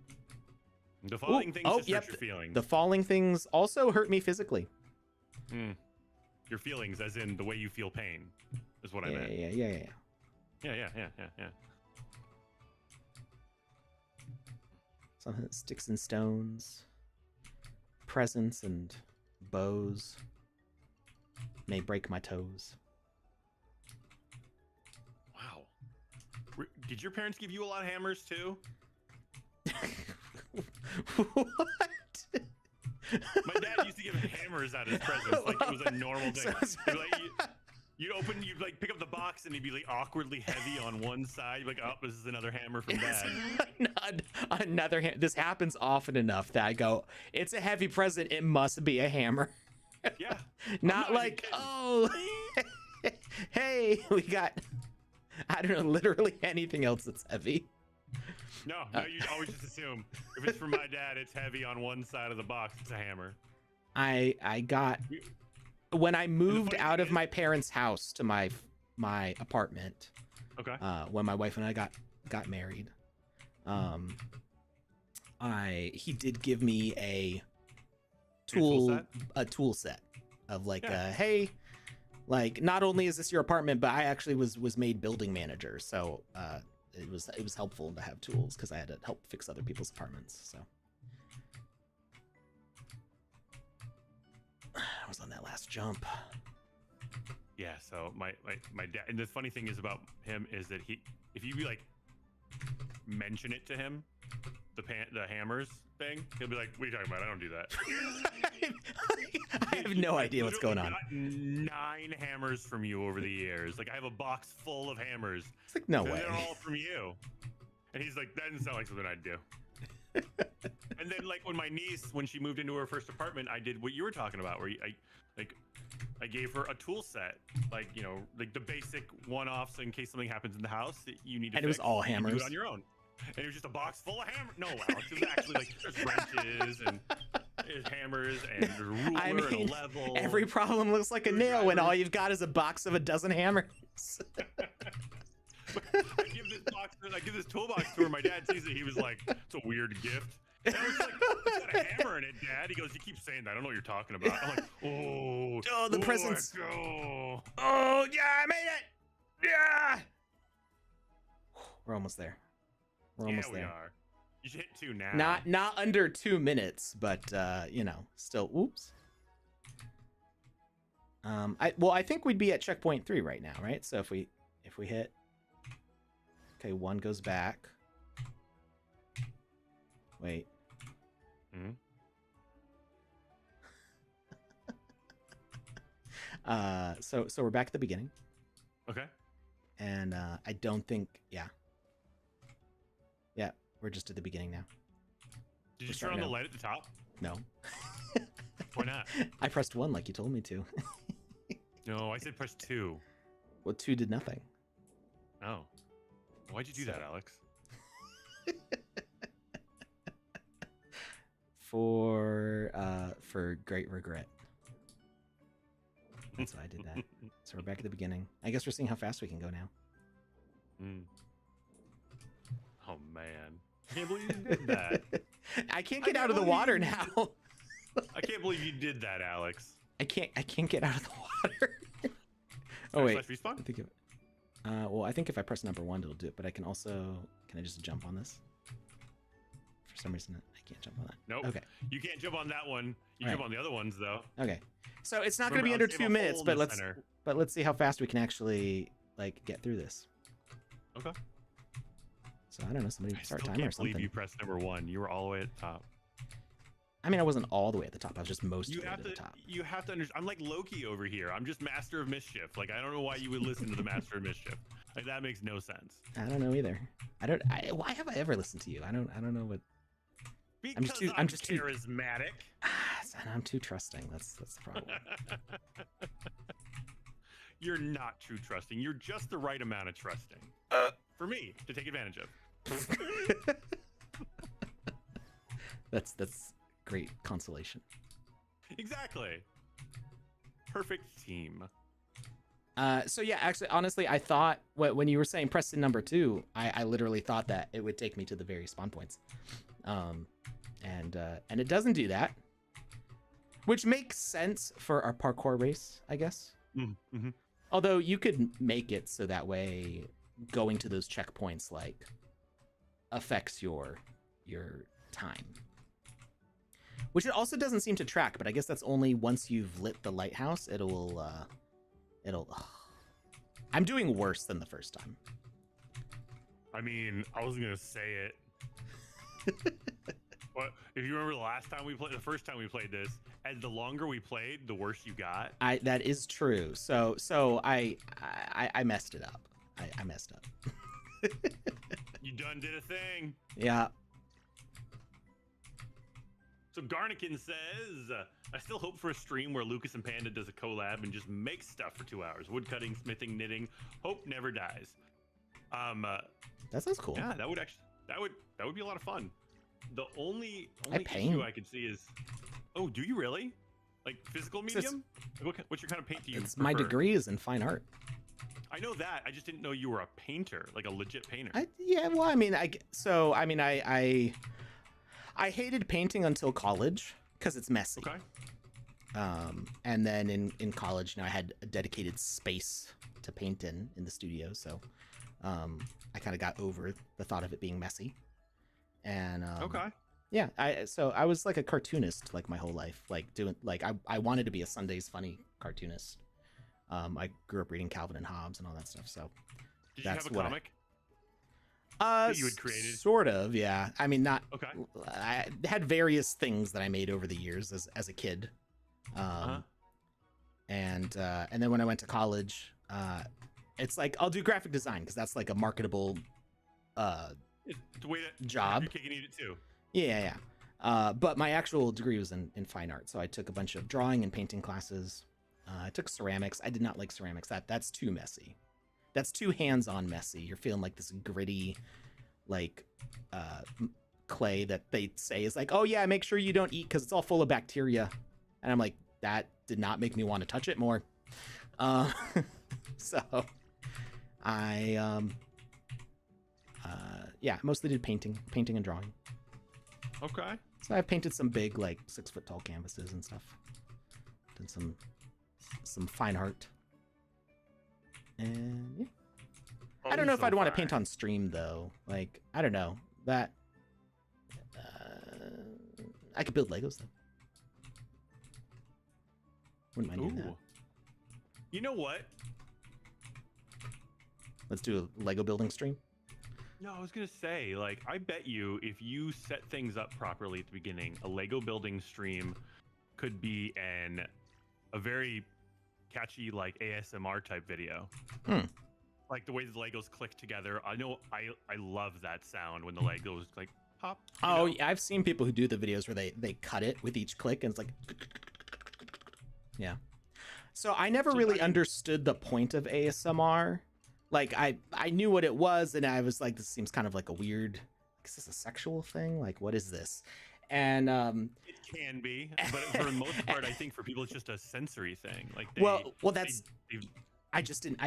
The falling things just hurt your feelings. The falling things also hurt me physically. Your feelings, as in the way you feel pain, is what I meant. Yeah. Something that sticks and stones, presents and bows may break my toes. Wow. Did your parents give you a lot of hammers too? What? My dad used to give hammers out as presents, like it was a normal thing. You'd like pick up the box and it'd be like awkwardly heavy on one side. You'd be like, oh, this is another hammer from dad. Another hammer. This happens often enough that I go, it's a heavy present. It must be a hammer. Yeah. Not like, oh, hey, we got, I don't know, literally anything else that's heavy. No, you always just assume if it's from my dad, it's heavy on one side of the box. It's a hammer. I got, when I moved out of my parents' house to my apartment. Okay. When my wife and I got married, he did give me a tool set of like, hey, like not only is this your apartment, but I actually was made building manager, so it was helpful to have tools because I had to help fix other people's apartments. So I was on that last jump. Yeah, so my dad, and the funny thing is about him is that if you like mention it to him, the hammers thing, he'll be like, what are you talking about? I don't do that. I have no idea what's going on. Got 9 hammers from you over the years. Like I have a box full of hammers. It's like, no way. They're all from you. And he's like, that doesn't sound like something I'd do. And then like when my niece, when she moved into her first apartment, I did what you were talking about, where I gave her a tool set, like, you know, like the basic one-offs in case something happens in the house that you need to fix. It was all hammers. You do it on your own. And it was just a box full of hammers. No, Alex, it was actually like there's wrenches and there's hammers and a ruler and a level. Every problem looks like a nail when all you've got is a box of a dozen hammers. I give this toolbox to her. My dad sees it. He was like, "It's a weird gift." And I was like, "It's got a hammer in it, Dad." He goes, "You keep saying that. I don't know what you're talking about." I'm like, "Oh, the presents. Go. Oh yeah, I made it. Yeah, we're almost there. We're almost there. We are. You should hit 2 now. Not under 2 minutes, but you know, still. Oops. I think we'd be at checkpoint 3 right now, right? So if we hit, okay, 1 goes back. Wait. So we're back at the beginning. Okay. And I don't think, yeah, we're just at the beginning now. Did you turn on the light at the top? No. Why not? I pressed 1 like you told me to. No, I said press 2. Well, 2 did nothing. Oh. Why'd you do that, Alex? For great regret. That's why I did that. So we're back at the beginning. I guess we're seeing how fast we can go now. Oh man, I can't believe you did that. I can't get out of the water now. I can't believe you did that, Alex. I can't get out of the water. Oh wait. Respawn? I think well, I think if I press number 1, it'll do it. But I can also, can I just jump on this? For some reason, I can't jump on that. Nope. Okay. You can't jump on that one. You jump on the other ones though. Okay. So it's not going to be under 2 minutes, but let's see how fast we can actually like get through this. Okay. So I don't know, somebody I start still timer or can't believe something. you pressed number 1. You were all the way at the top. I mean, I wasn't all the way at the top. I was just most of the way to the top. You have to understand. I'm like Loki over here. I'm just Master of Mischief. Like, I don't know why you would listen to the Master of Mischief. Like, that makes no sense. I don't know either. Why have I ever listened to you? I don't know what. Because I'm just charismatic. I'm too trusting. That's the problem. You're not too trusting. You're just the right amount of trusting for me to take advantage of. That's great consolation. Exactly. Perfect team. So yeah, actually, honestly, I thought when you were saying Preston number 2, I literally thought that it would take me to the very spawn points, and it doesn't do that, which makes sense for our parkour race, I guess. Mm-hmm. Although you could make it so that way going to those checkpoints like affects your time, which it also doesn't seem to track. But I guess that's only once you've lit the lighthouse. It'll. I'm doing worse than the first time. I mean, I wasn't gonna say it. But if you remember the first time we played this, and the longer we played, the worse you got. That is true. So I messed it up. I messed up. You done did a thing. Yeah. So Garnikin says, I still hope for a stream where Lucas and Panda does a collab and just makes stuff for 2 hours. Woodcutting, smithing, knitting. Hope never dies. That sounds cool. Yeah, that would be a lot of fun. The only paint. issue I could see is, oh, do you really? Like physical medium? What's your kind of paint do you prefer? My degree is in fine art. I know that. I just didn't know you were a painter, like a legit painter. Yeah, well, I mean, I hated painting until college because it's messy. Okay. And then in college, I had a dedicated space to paint in the studio, so I kind of got over the thought of it being messy. And okay. Yeah, I was like a cartoonist like my whole life, like doing like I wanted to be a Sunday's Funny cartoonist. I grew up reading Calvin and Hobbes and all that stuff. So did you have a comic? That you had created? Sort of, yeah. I mean, not. Okay. I had various things that I made over the years as a kid, and then when I went to college, it's like I'll do graphic design because that's like a marketable it's a way to job. Your cake and eat it too. Yeah. But my actual degree was in fine art, so I took a bunch of drawing and painting classes. I took ceramics. I did not like ceramics. That's too messy. That's too hands-on messy. You're feeling like this gritty, like clay that they say is like, oh yeah, make sure you don't eat because it's all full of bacteria. And I'm like, that did not make me want to touch it more. So I mostly did painting and drawing. Okay. So I've painted some big, like 6-foot tall canvases and stuff. Done some fine art. And yeah. I don't know if I'd want to paint on stream though. Like, I don't know. That I could build Legos though. Wouldn't mind doing that. You know what? Let's do a Lego building stream. No, I was gonna say, like, I bet you if you set things up properly at the beginning, a Lego building stream could be a very catchy, like ASMR type video. Like the way the Legos click together. I know I love that sound when the Legos like pop. Oh, yeah, I've seen people who do the videos where they cut it with each click and it's like, yeah. So I never really understood the point of ASMR. Like I knew what it was and I was like, this seems kind of like a weird, is this a sexual thing? Like, what is this? And it can be, but for the most part, I think for people it's just a sensory thing. Like I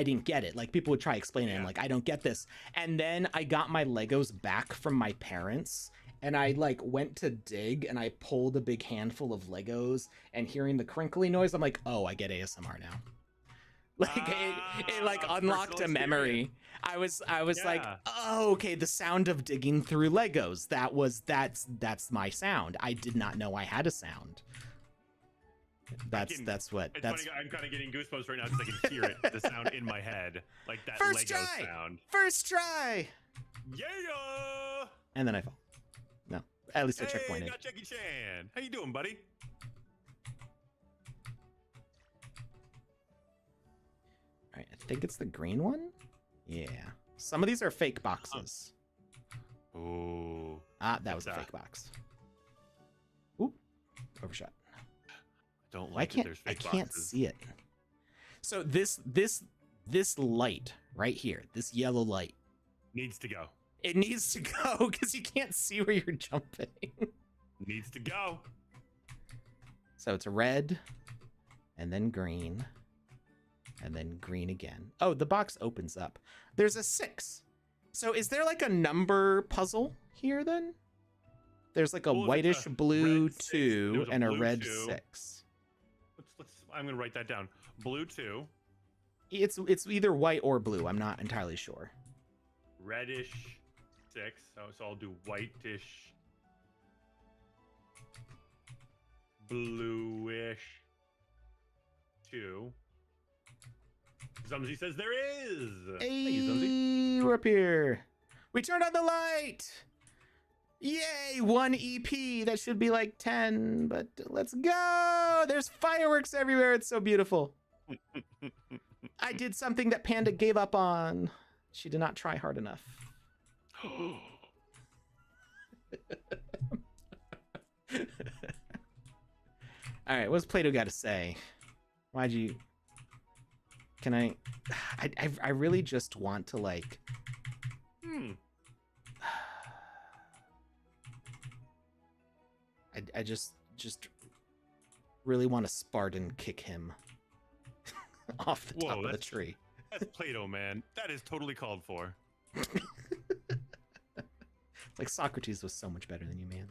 didn't get it. Like people would try explaining it. I'm like, I don't get this. And then I got my Legos back from my parents and I like went to dig and I pulled a big handful of Legos and hearing the crinkly noise, I'm like, oh, I get ASMR now. Like it like unlocked a memory. I was like, oh, okay, the sound of digging through Legos. That's my sound. I did not know I had a sound. That's what. It's That's funny. I'm kind of getting goosebumps right now because I can hear it, the sound in my head, like that first Lego try. sound. First try. Yeah. And then I fall. No, at least I checkpointed. Got Jackie Chan. How you doing, buddy? All right, I think it's the green one. Yeah. Some of these are fake boxes. Oh. Ah, that was a fake box. Oop, overshot. Don't like that there's fake I can't boxes. see it. So this light right here, this yellow light Needs to go. it needs to go because you can't see where you're jumping. Needs to go. So it's red, and then green, and then green again. Oh, the box opens up. There's a 6. So is there like a number puzzle here then? There's like a whitish blue 2 and a red 6. I'm gonna write that down. Blue 2. It's either white or blue. I'm not entirely sure. Reddish 6. So I'll do whitish, bluish 2. Zumsy says there is. Hey, Zumsy. we're up here. We turned on the light. Yay, 1 EP. That should be like 10, but let's go. There's fireworks everywhere. It's so beautiful. I did something that Panda gave up on. She did not try hard enough. All right, what's Play-Doh got to say? Why'd you... Can I really just want to like... I just really want to Spartan kick him off the top of the tree. That's Play-Doh, man. That is totally called for. Like Socrates was so much better than you, man.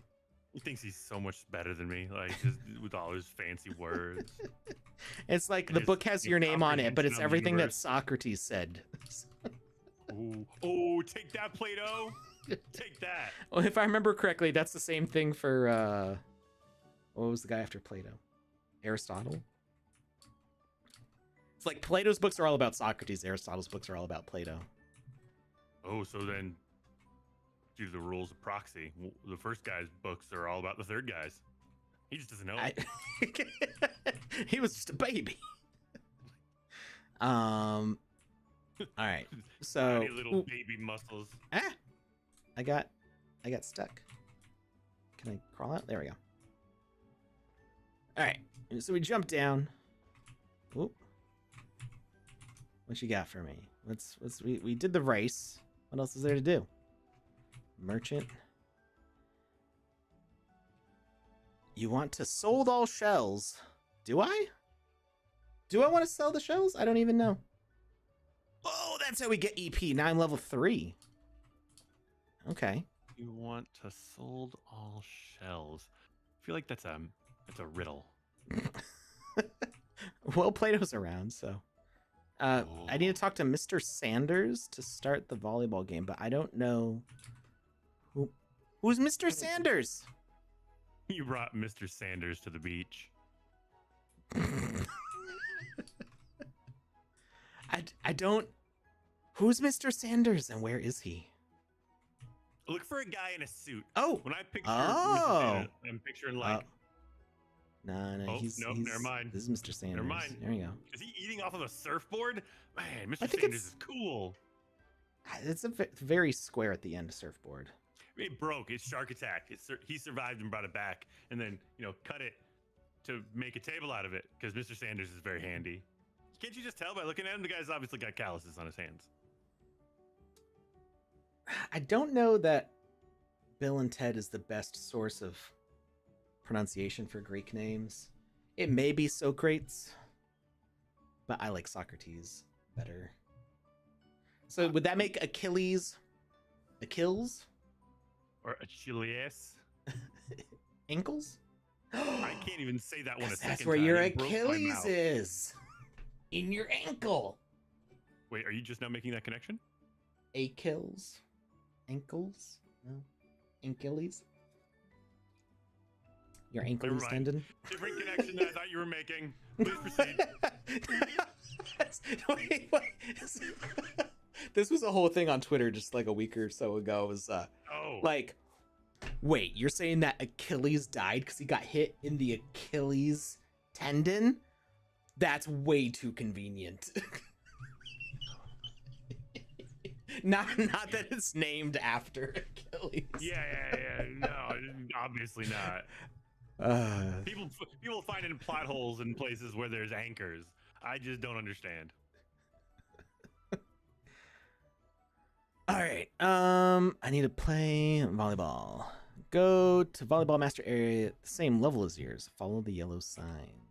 He thinks he's so much better than me, like just with all his fancy words. It's like the book has your name on it, but it's everything that Socrates said. Oh, take that, Play-Doh. Take that. Well, if I remember correctly, that's the same thing for what was the guy after Plato? Aristotle? It's like Plato's books are all about Socrates, Aristotle's books are all about Plato. Oh, so then due to the rules of proxy, the first guy's books are all about the third guy's. He just doesn't know. He was just a baby. All right. So tiny little baby muscles. I got stuck. Can I crawl out? There we go. All right. So we jump down. Oop. What you got for me? We did the race. What else is there to do? Merchant. You want to sold all shells. Do I? Do I want to sell the shells? I don't even know. Oh, that's how we get EP. Now I'm level 3. Okay. You want to sold all shells. I feel like that's a riddle. Well, Plato's around, so. I need to talk to Mr. Sanders to start the volleyball game, but I don't know who's Mr. Sanders. You brought Mr. Sanders to the beach. I don't. Who's Mr. Sanders and where is he? Look for a guy in a suit. Oh, when I picture Mr. Sanders, I'm picturing like. No, he's never mind. This is Mr. Sanders. Never mind. There you go. Is he eating off of a surfboard? Man, Mr. Sanders is cool. It's a very square at the end surfboard. It broke. It's shark attack. He survived and brought it back, and then cut it to make a table out of it because Mr. Sanders is very handy. Can't you just tell by looking at him? The guy's obviously got calluses on his hands. I don't know that Bill and Ted is the best source of pronunciation for Greek names. It may be Socrates, but I like Socrates better. So would that make Achilles Achilles? Or Achilles? Ankles? I can't even say that one a second. That's where your Achilles is. In your ankle. Wait, are you just now making that connection? Achilles? Ankles? No. Achilles? Your Achilles tendon? Different connection than I thought you were making. Please proceed. Wait. This was a whole thing on Twitter just like a week or so ago. It was like, wait, you're saying that Achilles died because he got hit in the Achilles tendon? That's way too convenient. Not that it's named after Achilles. Yeah. No, obviously not. People finding plot holes in places where there's anchors. I just don't understand. All right. I need to play volleyball. Go to volleyball master area, the same level as yours. Follow the yellow sign.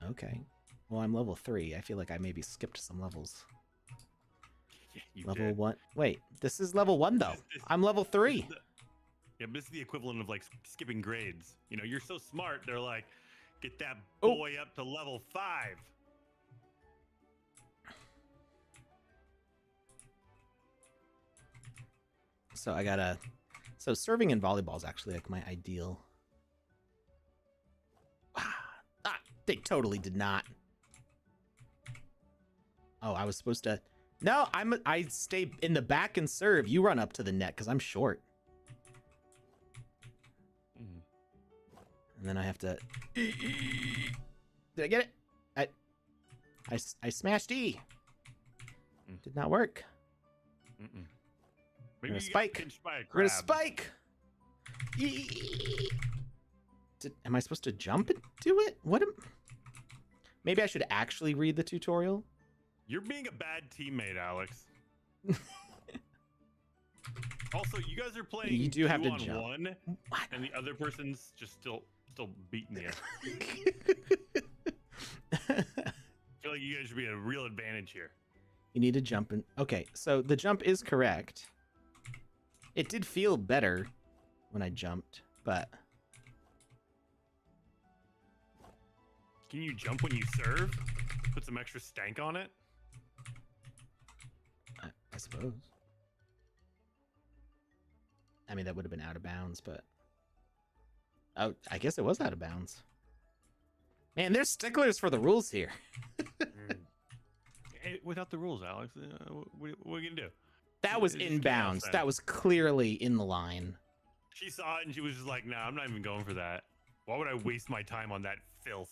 Okay. Well, I'm level 3. I feel like I maybe skipped some levels. Yeah, level 1. Wait, this is level 1 though. I'm level 3. Yeah, but this is the equivalent of like skipping grades. You know, you're so smart. They're like, get that boy up to level 5. So I gotta. So serving in volleyball is actually like my ideal. They totally did not. Oh, I was supposed to. No, I stay in the back and serve. You run up to the net because I'm short. And then I have to. Did I get it? I smashed E. Did not work. Maybe you spike. We're gonna spike. Am I supposed to jump and do it? Maybe I should actually read the tutorial. You're being a bad teammate, Alex. Also, you guys are playing. You do have to on jump. One, and the other person's just still beating you. I feel like you guys should be at a real advantage here. You need to jump in. Okay, so the jump is correct. It did feel better when I jumped, but... Can you jump when you serve? Put some extra stank on it? I suppose. I mean, that would have been out of bounds, but... Oh, I guess it was out of bounds. Man, there's sticklers for the rules here. Hey, without the rules, Alex, what are we gonna do? That was in bounds. That was clearly in the line. She saw it and she was just like, nah, I'm not even going for that. Why would I waste my time on that filth?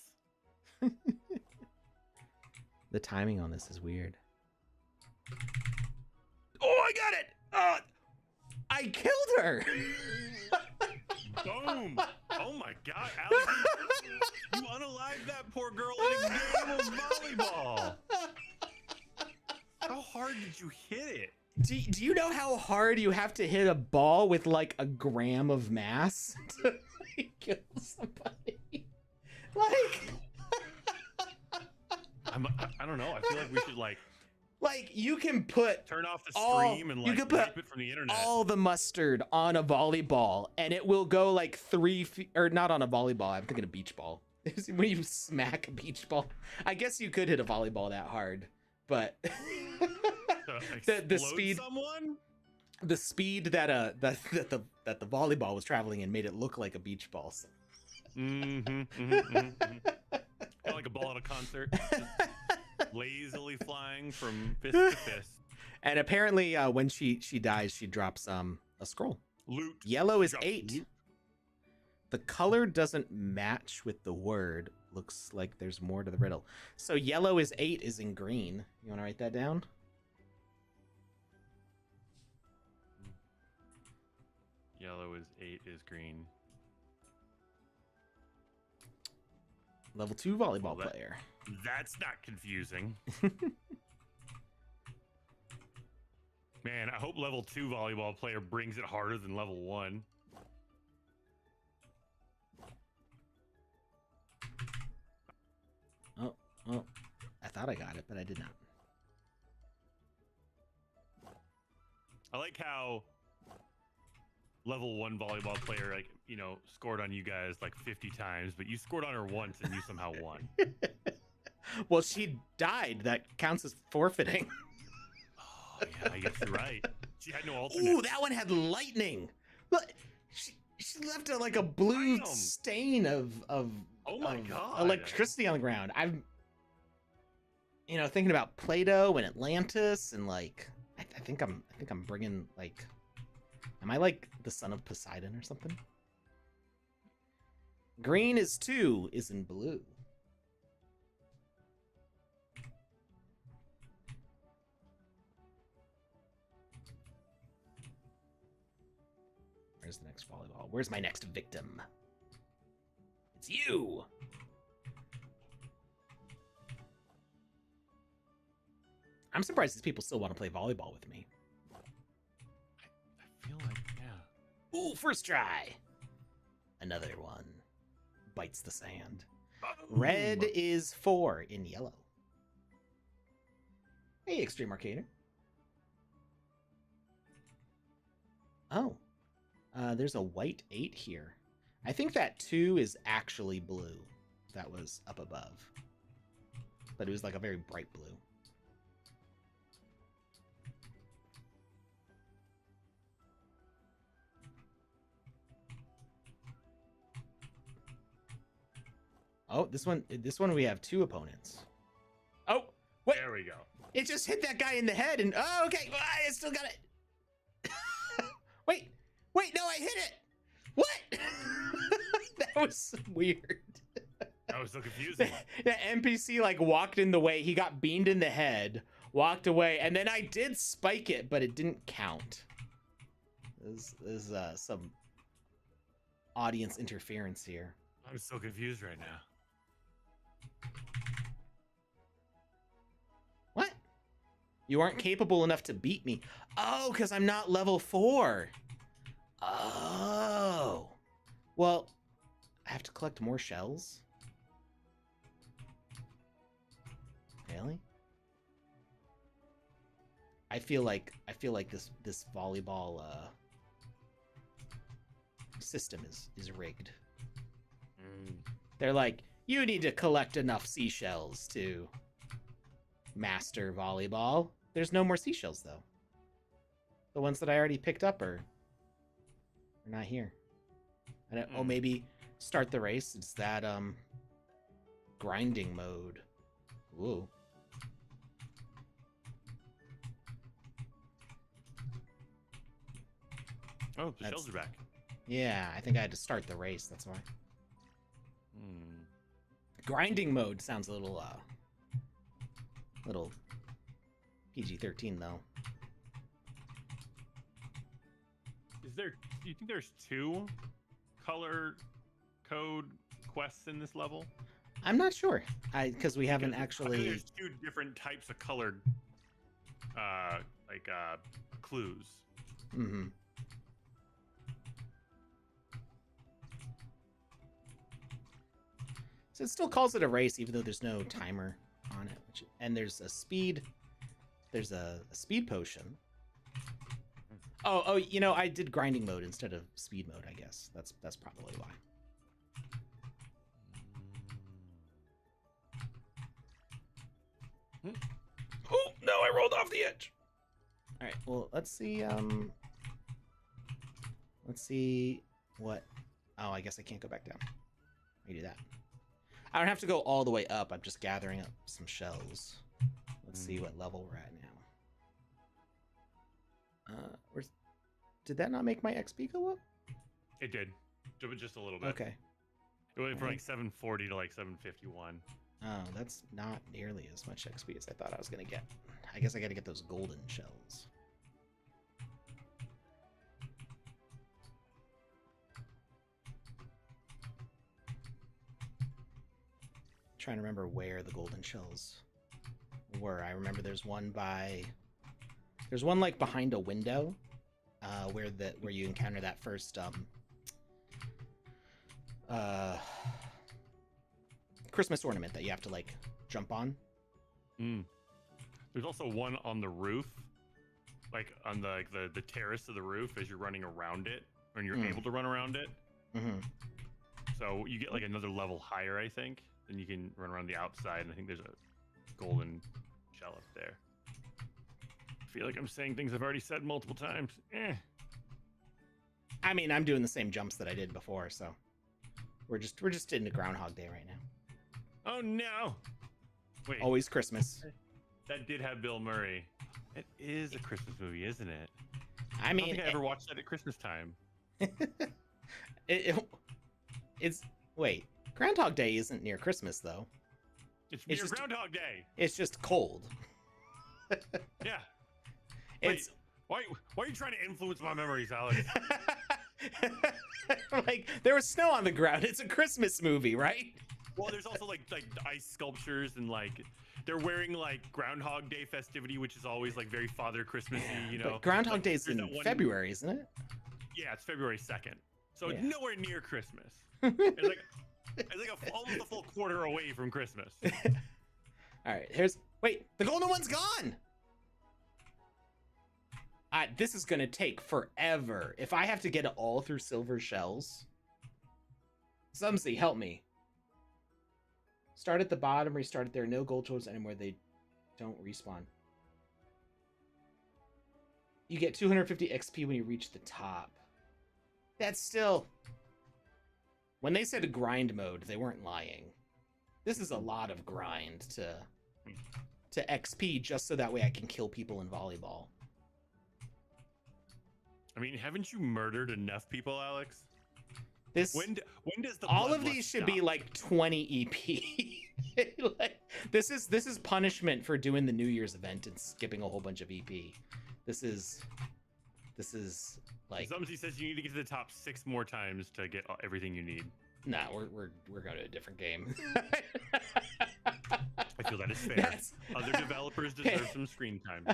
The timing on this is weird. Oh, I got it! I killed her! Boom! Oh my god, Alex, you unalived that poor girl in a game of volleyball. How hard did you hit it? Do you know how hard you have to hit a ball with like a gram of mass to kill somebody? Like, I don't know. I feel like we should like you can put turn off the stream and like wipe it from the internet. All the mustard on a volleyball, and it will go like 3 feet, or not on a volleyball. I'm thinking a beach ball. When you smack a beach ball, I guess you could hit a volleyball that hard, but the speed, the speed that the volleyball was traveling in made it look like a beach ball. So. Kind of like a ball at a concert. Lazily flying from fist to fist. And apparently when she dies, she drops a scroll. Loot. Yellow is 8. Loot. The color doesn't match with the word. Looks like there's more to the riddle. So yellow is 8 is in green. You want to write that down? Yellow is 8 is green. Level 2 volleyball player. That's not confusing. Man, I hope level 2 volleyball player brings it harder than level 1. Oh, I thought I got it, but I did not. I like how level 1 volleyball player, like, you know, scored on you guys like 50 times, but you scored on her once and you somehow won. Well, she died. That counts as forfeiting. Oh, yeah, I guess you're right. She had no alternate. Ooh, that one had lightning. Look, She left like a blue Damn. stain of Oh my God. electricity on the ground. I'm, thinking about Plato and Atlantis, and like, I think I'm bringing like, am I like the son of Poseidon or something? Green is 2 is in blue. Where's the next volleyball? Where's my next victim? It's you! I'm surprised these people still want to play volleyball with me. I feel like, yeah. Ooh, first try! Another one. Bites the sand. Boom. Red is 4 in yellow. Hey, Extreme Arcader. Oh. There's a white 8 here. I think that 2 is actually blue. That was up above. But it was like a very bright blue. Oh, this one we have 2 opponents. Oh, what? There we go. It just hit that guy in the head, and oh, okay, well, I still got it. Wait, no, I hit it. What? That was weird. That was so confusing. The NPC like walked in the way. He got beamed in the head, walked away, and then I did spike it, but it didn't count. There's some audience interference here. I'm so confused right now. What? You aren't capable enough to beat me. Oh, because I'm not level 4. Oh. Well, I have to collect more shells? Really? I feel like this volleyball system is rigged. They're like, you need to collect enough seashells to master volleyball. There's no more seashells though. The ones that I already picked up are not here. I don't, oh, maybe start the race. It's that grinding mode. Ooh. Oh, the shells are back. Yeah, I think I had to start the race. That's why. Grinding mode sounds a little PG-13 though. Do you think there's 2 color code quests in this level? I'm not sure. Because we haven't actually. There's 2 different types of colored, clues. Mm-hmm. So it still calls it a race, even though there's no timer on it. And there's a speed. There's a speed potion. Oh, I did grinding mode instead of speed mode. I guess that's probably why. Oh no! I rolled off the edge. All right. Well, let's see. Let's see what. Oh, I guess I can't go back down. Let me do that. I don't have to go all the way up. I'm just gathering up some shells. Let's see what level we're at now. Did that not make my XP go up? It did. Just a little bit. Okay. It went from like 740 to like 751. Oh, that's not nearly as much XP as I thought I was going to get. I guess I got to get those golden shells. Trying to remember where the golden shells were. I remember there's one like behind a window, where you encounter that first Christmas ornament that you have to like jump on. There's also one on the roof, like on the terrace of the roof as you're running around it, when you're able to run around it. So you get like another level higher, I think. Then you can run around the outside, and I think there's a golden shell up there. I feel like I'm saying things I've already said multiple times. I mean, I'm doing the same jumps that I did before, so we're just into Groundhog Day right now. Oh no! Wait. Always Christmas. That did have Bill Murray. It is a Christmas movie, isn't it? I I mean, don't think I ever watched that at Christmas time. it's wait. Groundhog Day isn't near Christmas though. It's near Groundhog Day. It's just cold. Yeah. It's why are you trying to influence my memories, Alex? like there was snow on the ground. It's a Christmas movie, right? Well, there's also like ice sculptures and like they're wearing like Groundhog Day festivity, which is always like very Father Christmassy, you know. But Groundhog like, Day is in February, isn't it? Yeah, it's February 2nd, so Yeah. it's nowhere near Christmas. It's like almost a full quarter away from Christmas. All right, wait, the golden one's gone. This is gonna take forever. If I have to get it all through silver shells, Sumsy, help me. Start at the bottom, restart it. There are no gold tools anymore. They don't respawn. You get 250 XP when you reach the top. That's still... When they said grind mode, they weren't lying. This is a lot of grind to XP just so that way I can kill people in volleyball. I mean, haven't you murdered enough people, Alex? When does the all of these should be like 20 EP? Like, this is punishment for doing the New Year's event and skipping a whole bunch of EP. This is like Somebody says you need to get to the top 6 more times to get everything you need. Nah, we're going to a different game. I feel that is fair. Other developers deserve some screen time.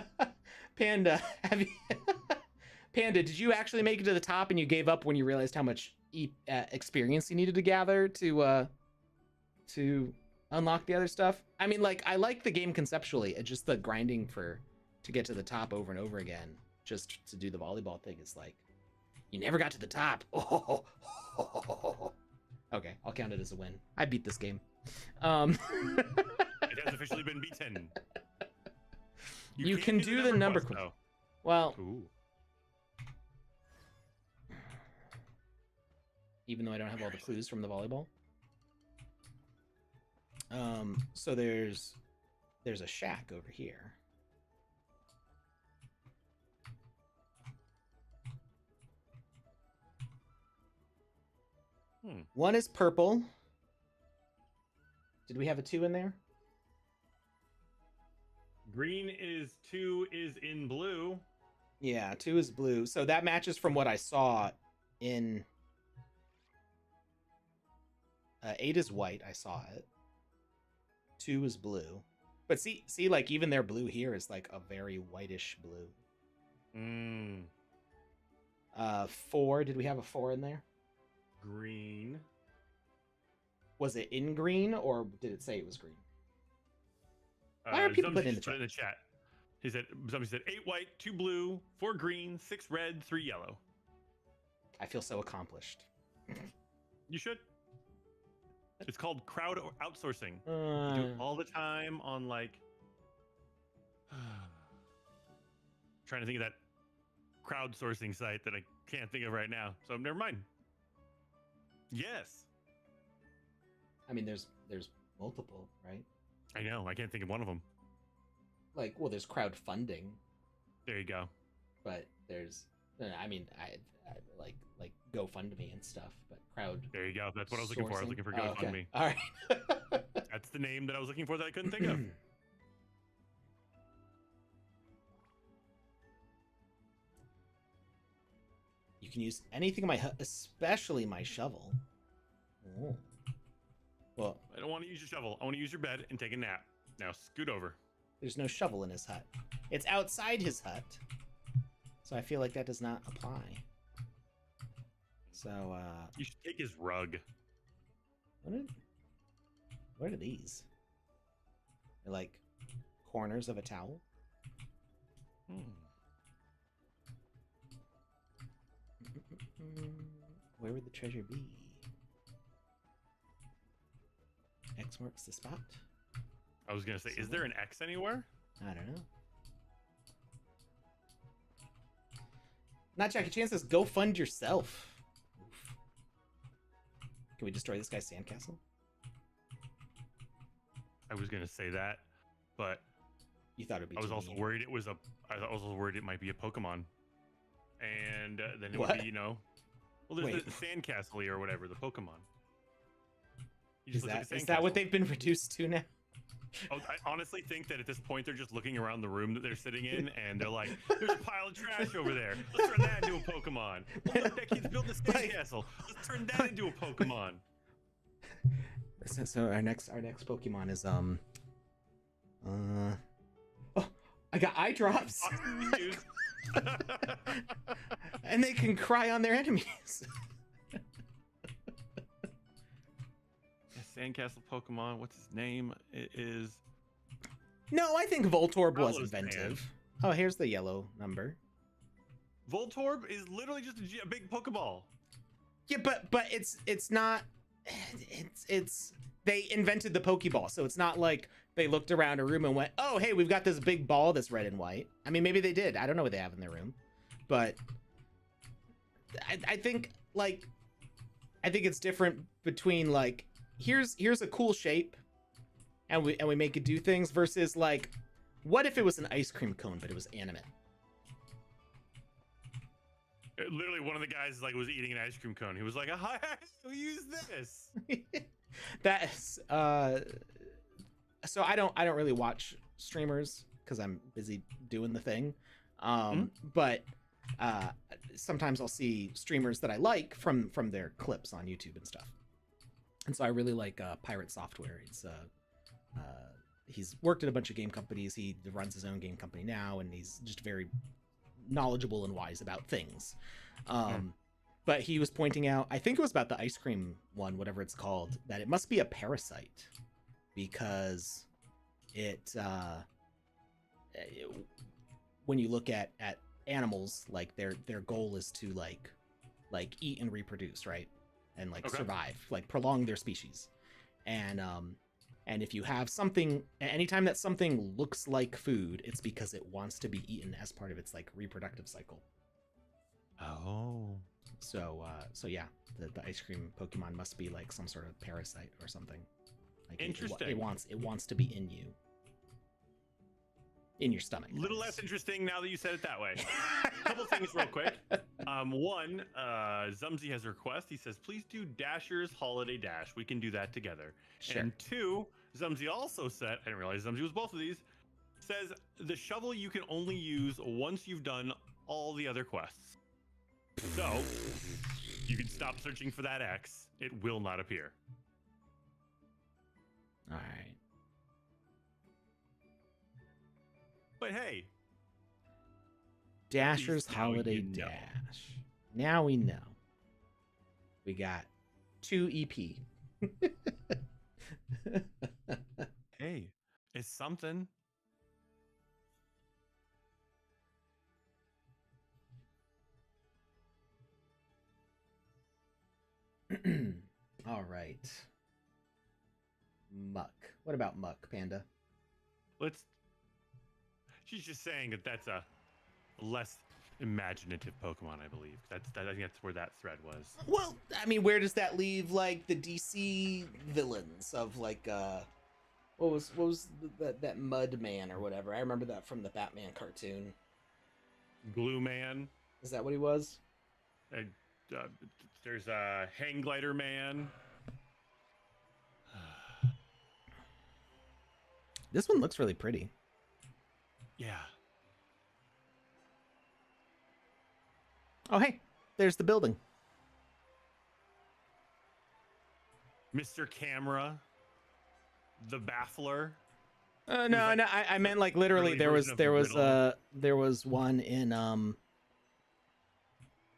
Panda, Panda, did you actually make it to the top and you gave up when you realized how much experience you needed to gather to unlock the other stuff? I mean, like, I like the game conceptually. It's just the grinding to get to the top over and over again, just to do the volleyball thing is like, you never got to the top. Oh. Okay, I'll count it as a win. I beat this game. It has officially been beaten. You can do the number quest, though. Well, Ooh. Even though I don't have all the clues from the volleyball. So there's a shack over here. One is purple. Did we have a 2 in there? Green is 2 is in blue. Yeah, 2 is blue. So that matches from what I saw in 8 is white. I saw it. 2 is blue. But see, like even their blue here is like a very whitish blue. 4. Did we have a 4 in there? Green. Was it in green or did it say it was green? Why are people putting it in the chat? Somebody said 8 white, 2 blue, 4 green, 6 red, 3 yellow. I feel so accomplished. You should. It's called crowd outsourcing. You do it all the time on like. Trying to think of that crowdsourcing site that I can't think of right now. So never mind. Yes. I mean, there's multiple, right? I know. I can't think of one of them. Like, well, there's crowdfunding. There you go. But there's, I mean, I like GoFundMe and stuff, but crowd. There you go. That's what I was looking for. I was looking for Oh, GoFundMe. okay. All right. That's the name that I was looking for that I couldn't think of. You can use anything in my hut, especially my shovel. Oh. Well, I don't want to use your shovel. I want to use your bed and take a nap. Now scoot over. There's no shovel in his hut. It's outside his hut. So I feel like that does not apply. So, you should take his rug. What are these? They're like corners of a towel? Where would the treasure be? X marks the spot. I was going to say, is there an X anywhere? I don't know. Not Jackie Chan says, go fund yourself. Oof. Can we destroy this guy's sandcastle? I was gonna say that, but You thought it'd be I was too also mean. worried it was a. I was also worried it might be a Pokemon, and then it What? would be, you know, well, there's Wait. the Sandcastle or whatever, the Pokemon. You Is just look like a that what sandcastle. they've been reduced to now? Oh, I honestly think that at this point they're just looking around the room that they're sitting in, and they're like, "There's a pile of trash over there. Let's turn that into a Pokemon. Oh, look, that kid's building a sandcastle. Let's turn that into a Pokemon." So our next Pokemon is oh, I got eye drops. And they can cry on their enemies. Sandcastle Pokemon. What's his name? It is. No, I think Voltorb was Carlos inventive. Man. Oh, here's the yellow number. Voltorb is literally just a big Pokeball. Yeah, but it's not. It's they invented the Pokeball, so it's not like they looked around a room and went, "Oh, hey, we've got this big ball that's red and white." I mean, maybe they did. I don't know what they have in their room, but I think it's different between like here's a cool shape, and we make it do things versus like, what if it was an ice cream cone but it was animate? Literally, one of the guys like was eating an ice cream cone. He was like, "Hi, who use this?" That's so I don't really watch streamers because I'm busy doing the thing. But sometimes I'll see streamers that I like from their clips on YouTube and stuff. And so I really like Pirate Software. It's he's worked at a bunch of game companies. He runs his own game company now, and he's just very knowledgeable and wise about things. But he was pointing out, I think it was about the ice cream one, whatever it's called, that it must be a parasite because it when you look at animals, like their goal is to like eat and reproduce, right? And like survive, like prolong their species. And if you have something, anytime that something looks like food, it's because it wants to be eaten as part of its like reproductive cycle. Oh. So yeah, the ice cream Pokemon must be like some sort of parasite or something. Like Interesting. It wants to be in you, in your stomach. A little less interesting now that you said it that way. A couple things real quick. One, Zumsy has a request. He says, "Please do Dasher's Holiday Dash. We can do that together." Sure. And two, Zumsy also said, I didn't realize Zumsy was both of these, says the shovel you can only use once you've done all the other quests. So you can stop searching for that X. It will not appear. All right. But hey, Dasher's now Holiday you know. Dash. Now we know. We got 2 EP. hey, it's something. All right. Muck. What about Muck, Panda? She's just saying that that's a less imaginative Pokemon, I believe. I think that's where that thread was. Well, I mean, where does that leave like the DC villains of like what was that Mud Man or whatever? I remember that from the Batman cartoon. Glue Man. Is that what he was? There's a Hang Glider Man. This one looks really pretty. Yeah. Oh, hey, there's the building. Mr. Camera. The Baffler. No, like, no, I meant like literally. There was one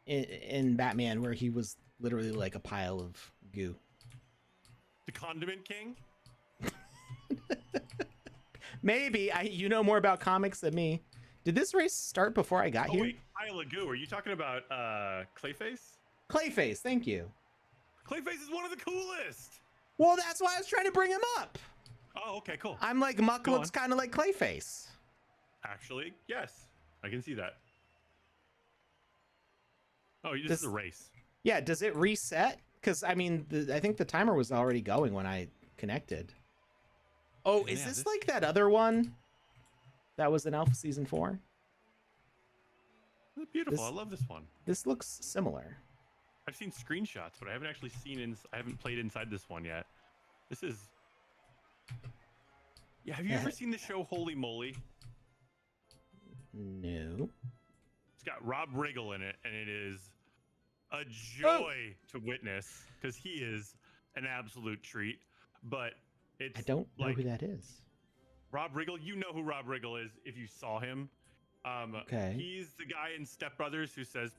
in Batman where he was literally like a pile of goo. The Condiment King. Maybe you know more about comics than me. Did this race start before I got here? Wait, pile of goo. Are you talking about Clayface? Clayface, thank you. Clayface is one of the coolest. Well, that's why I was trying to bring him up. Oh, okay, cool. I'm like, Muck looks kind of like Clayface. Actually, yes, I can see that. Oh, this is a race. Yeah, does it reset? Because I mean, I think the timer was already going when I connected. Oh, is this like that other one that was in Alpha Season 4? Beautiful. I love this one. This looks similar. I've seen screenshots, but I haven't actually I haven't played inside this one yet. This is. Yeah, have you ever seen the show Holy Moly? No. It's got Rob Riggle in it, and it is a joy to witness because he is an absolute treat. But it's I don't know who that is. Rob Riggle, you know who Rob Riggle is if you saw him. Okay. He's the guy in Step Brothers who says.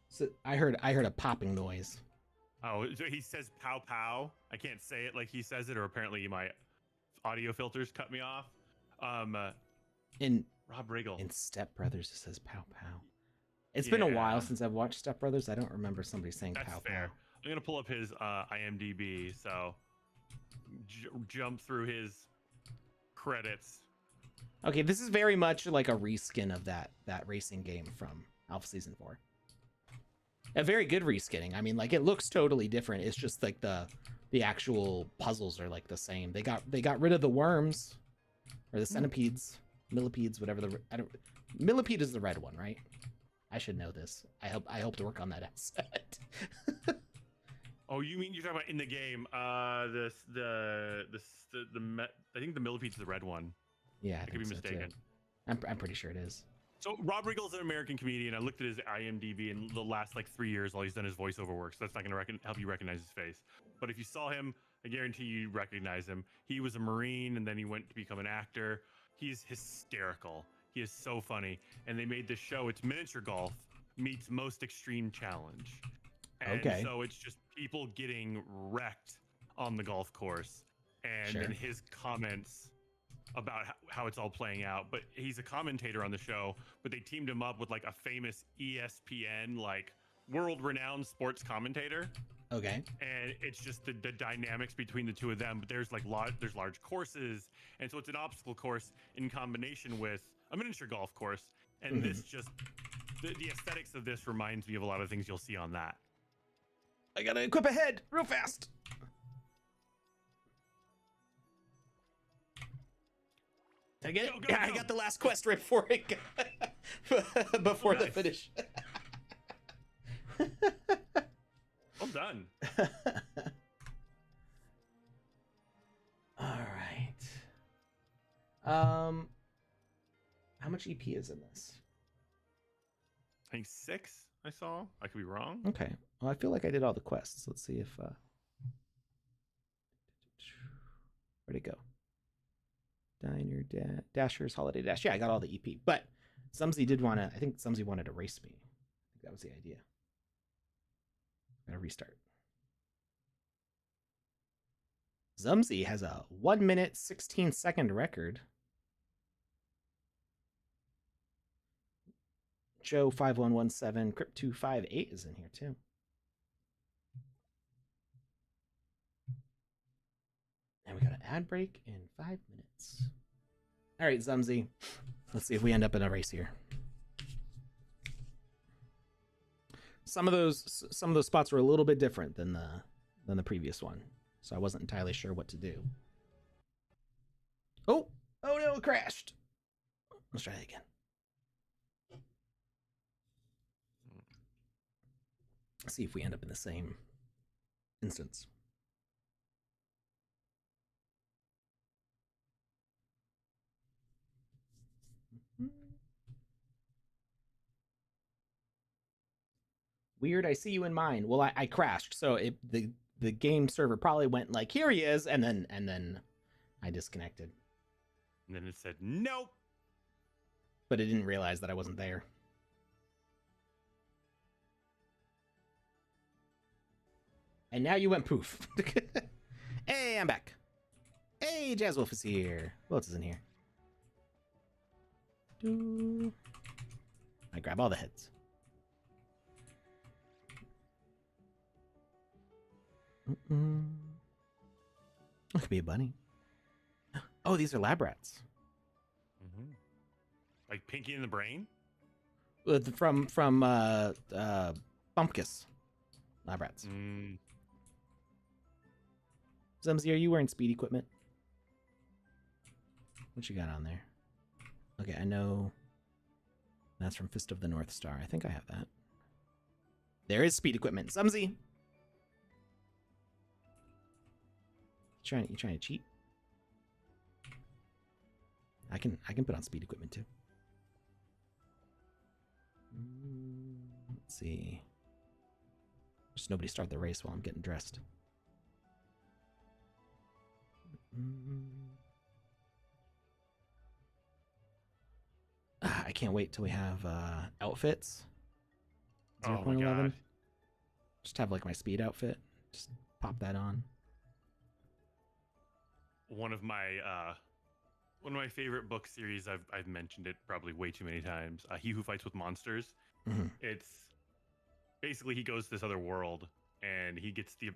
So I heard a popping noise. Oh, so he says "pow pow." I can't say it like he says it, or apparently my audio filters cut me off. In Rob Riggle in Step Brothers, it says "pow pow." It's been a while since I've watched Step Brothers. I don't remember somebody saying That's "pow fair. pow." I'm gonna pull up his IMDb, so jump through his credits. Okay, this is very much like a reskin of that racing game from Alpha Season 4. A very good reskinning. I mean, like, it looks totally different. It's just like the actual puzzles are like the same. They got rid of the worms or the centipedes, millipedes, whatever millipede is the red one, right? I should know this. I hope to work on that asset. Oh, you mean you're talking about in the game? I think the millipede's the red one. Yeah, I could be mistaken. I'm pretty sure it is. So Rob Riggle's an American comedian. I looked at his IMDb in the last 3 years. All he's done is voiceover work, so that's not going to help you recognize his face. But if you saw him, I guarantee you recognize him. He was a Marine, and then he went to become an actor. He's hysterical. He is so funny. And they made this show. It's miniature golf meets most extreme challenge. And so it's just people getting wrecked on the golf course, and then his comments about how it's all playing out. But he's a commentator on the show, but they teamed him up with a famous ESPN world-renowned sports commentator. Okay. And it's just the dynamics between the two of them. But there's there's large courses, and so it's an obstacle course in combination with a miniature golf course. And this just the aesthetics of this reminds me of a lot of things you'll see on that. I gotta equip ahead real fast. Did I get it? I got the last quest right before it before the finish. Well done. All right. How much EP is in this? I think 6. I saw. I could be wrong. Okay. Well, I feel like I did all the quests. Let's see if where'd it go? Diner Dashers Holiday Dash. Yeah, I got all the EP. But Sumsy did want to. I think Sumsy wanted to race me. I think that was the idea. Gotta restart. Zumsy has a 1 minute 16 second record. Joe 5117 Crypt 258 is in here too. And we got an ad break in 5 minutes. All right, Zumsy. Let's see if we end up in a race here. Some of those spots were a little bit different than the previous one, so I wasn't entirely sure what to do. Oh no, it crashed. Let's try that again. Let's see if we end up in the same instance. Weird, I see you in mine. Well, I crashed, so the game server probably went like, here he is, and then I disconnected. And then it said nope. But it didn't realize that I wasn't there. And now you went poof. Hey, I'm back. Hey, Jazz Wolf is here. Who else is in here? I grab all the heads. It could be a bunny. Oh, these are lab rats. Like Pinky in the Brain? From Bumpkus Lab Rats. Zumsy, are you wearing speed equipment? What you got on there? Okay, I know that's from Fist of the North Star. I think I have that. There is speed equipment. Zumsy! You trying to cheat? I can put on speed equipment too. Let's see. Just nobody start the race while I'm getting dressed. I can't wait till we have outfits. 0.11. Just have like my speed outfit. Just pop that on. One of my favorite book series. I've mentioned it probably way too many times. He Who Fights with Monsters. Mm-hmm. It's basically he goes to this other world and he gets to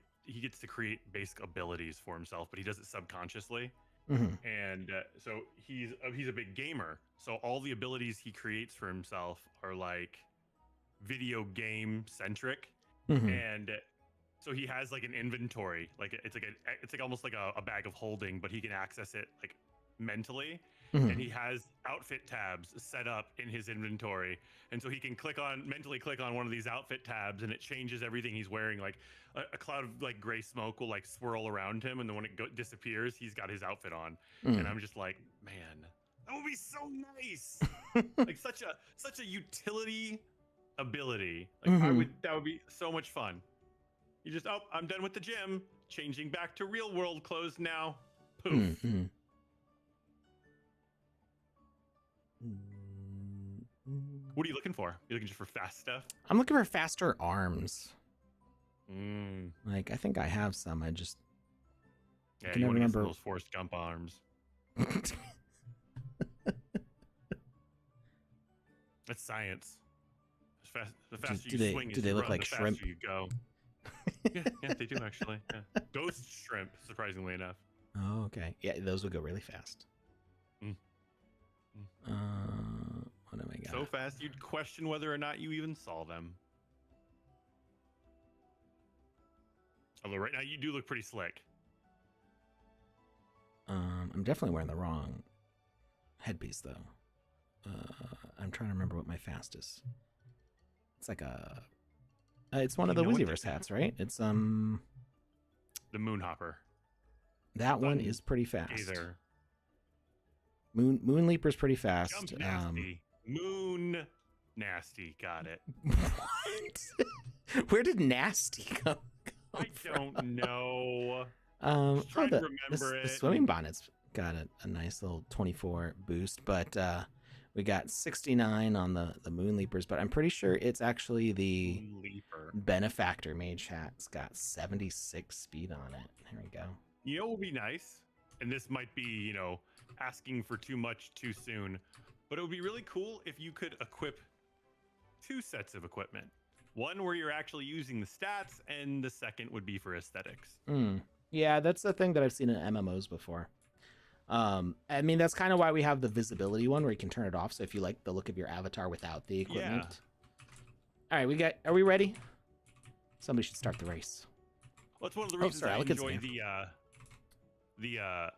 create basic abilities for himself, but he does it subconsciously. Mm-hmm. And so he's a big gamer. So all the abilities he creates for himself are like video game centric. Mm-hmm. And so he has like an inventory, like it's like almost like a bag of holding, but he can access it like mentally. Mm-hmm. And he has outfit tabs set up in his inventory, and so he can mentally click on one of these outfit tabs, and it changes everything he's wearing. Like a cloud of like gray smoke will like swirl around him, and then when it disappears, he's got his outfit on. And I'm just like, man, that would be so nice. Like such a utility ability. Like that would be so much fun. You just, I'm done with the gym, changing back to real world clothes now. Poof. What are you looking for? You looking just for fast stuff? I'm looking for faster arms. Mm. Like, I think I have some. I just you want to get those Forrest Gump arms. That's science. The faster you swing, do they look like the shrimp? faster you go. yeah, they do actually. Yeah. Ghost shrimp, surprisingly enough. Oh, okay. Yeah, those would go really fast. What have I got? So fast you'd question whether or not you even saw them. Although right now you do look pretty slick. I'm definitely wearing the wrong headpiece though. I'm trying to remember what my fast is. It's like it's one of the Wizzyverse hats, right? It's the Moonhopper. That one is pretty fast. Either. Moon Leaper's pretty fast. Jump nasty. Moon nasty. Got it. What? Where did nasty come I don't know. Trying to remember it. The swimming bonnet's got a nice little 24 boost, but we got 69 on the Moon Leapers, but I'm pretty sure it's actually the Benefactor Mage hat. It's got 76 speed on it. There we go. You know what would be nice? And this might be, asking for too much too soon, but it would be really cool if you could equip 2 sets of equipment. One where you're actually using the stats, and the second would be for aesthetics. Yeah, that's the thing that I've seen in MMOs before. I mean, that's kind of why we have the visibility one where you can turn it off. So if you like the look of your avatar without the equipment. Yeah. All right, are we ready? Somebody should start the race. Well, it's one of the reasons I enjoy the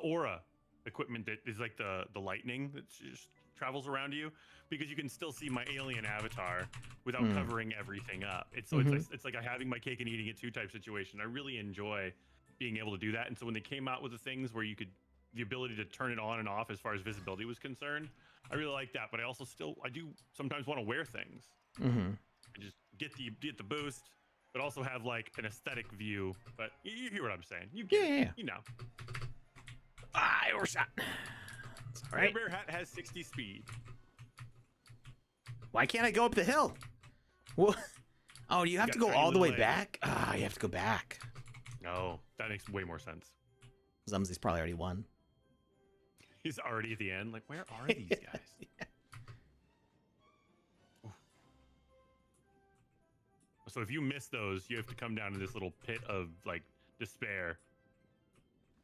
aura equipment that is like the lightning that just travels around you, because you can still see my alien avatar without covering everything up. It's like a having my cake and eating it too type situation. I really enjoy being able to do that. And so when they came out with the things where the ability to turn it on and off as far as visibility was concerned, I really like that. But I do sometimes want to wear things. I just get the boost, but also have like an aesthetic view. But you hear what I'm saying? You get it. You know. I overshot. All right. Bear Hat has 60 speed. Why can't I go up the hill? Well, oh, you have to go all the way back? Ah, you have to go back. No, that makes way more sense. Zumsy's probably already won. He's already at the end. Like, where are these guys? Yeah. So if you miss those, you have to come down to this little pit of like despair.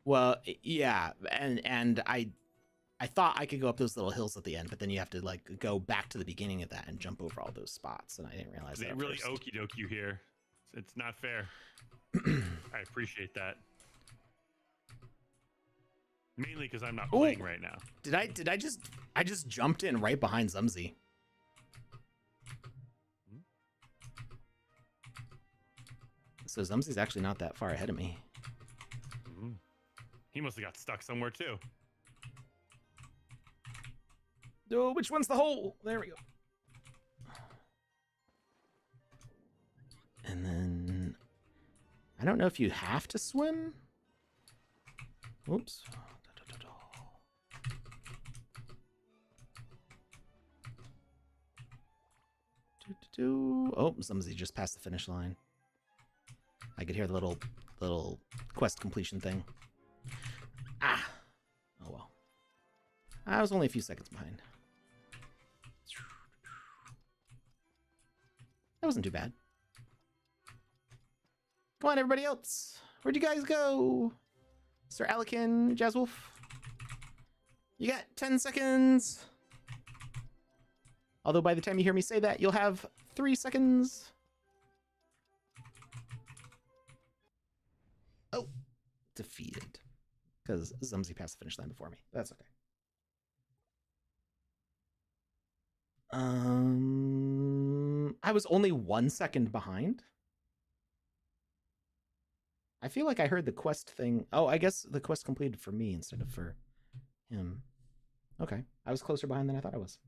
Well, yeah, and I thought I could go up those little hills at the end, but then you have to like go back to the beginning of that and jump over all those spots, and I didn't realize that. They at really first. okie doke you here. It's not fair. I appreciate that. Mainly because I'm not playing right now. Did I just jumped in right behind Zumzi. So Zumzi's actually not that far ahead of me. He must have got stuck somewhere too. Oh, which one's the hole? There we go. And then I don't know if you have to swim. Oops. Oh, Zumzi just passed the finish line. I could hear the little quest completion thing. Ah! Oh well. I was only a few seconds behind. That wasn't too bad. Come on, everybody else. Where'd you guys go? Sir Alekin, Jazzwolf. You got 10 seconds. Although by the time you hear me say that, you'll have 3 seconds. Oh, defeated. Because Zumzi passed the finish line before me. That's okay. I was only 1 second behind. I feel like I heard the quest thing. Oh, I guess the quest completed for me instead of for him. Okay. I was closer behind than I thought I was.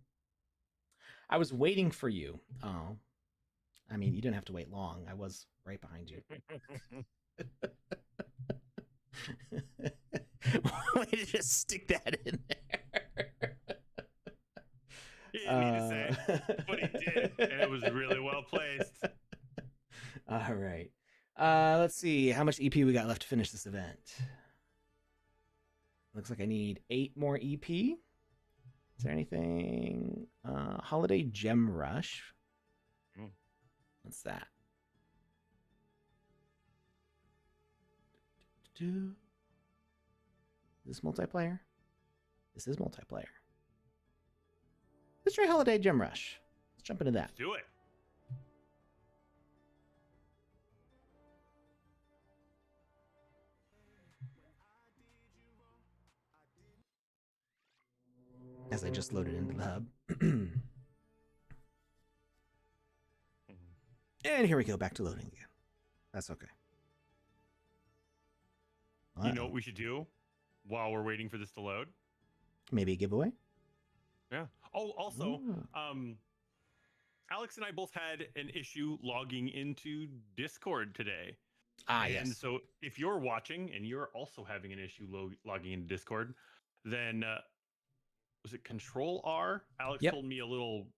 I was waiting for you. Oh. I mean, you didn't have to wait long. I was right behind you. Way to just stick that in there. He didn't need to say it, but he did, and it was really well placed. All right. Let's see how much EP we got left to finish this event. Looks like I need 8 more EP. Is there anything? Holiday Gem Rush. What's that? Is this multiplayer? This is multiplayer. Let's try Holiday Gem Rush. Let's jump into that. Let's do it. As I just loaded into the hub. And here we go, back to loading again. That's okay. You know what we should do while we're waiting for this to load? Maybe a giveaway? Yeah. Oh, also, Alex and I both had an issue logging into Discord today. Yes. And so if you're watching and you're also having an issue logging into Discord, then was it Control R? Alex told me a little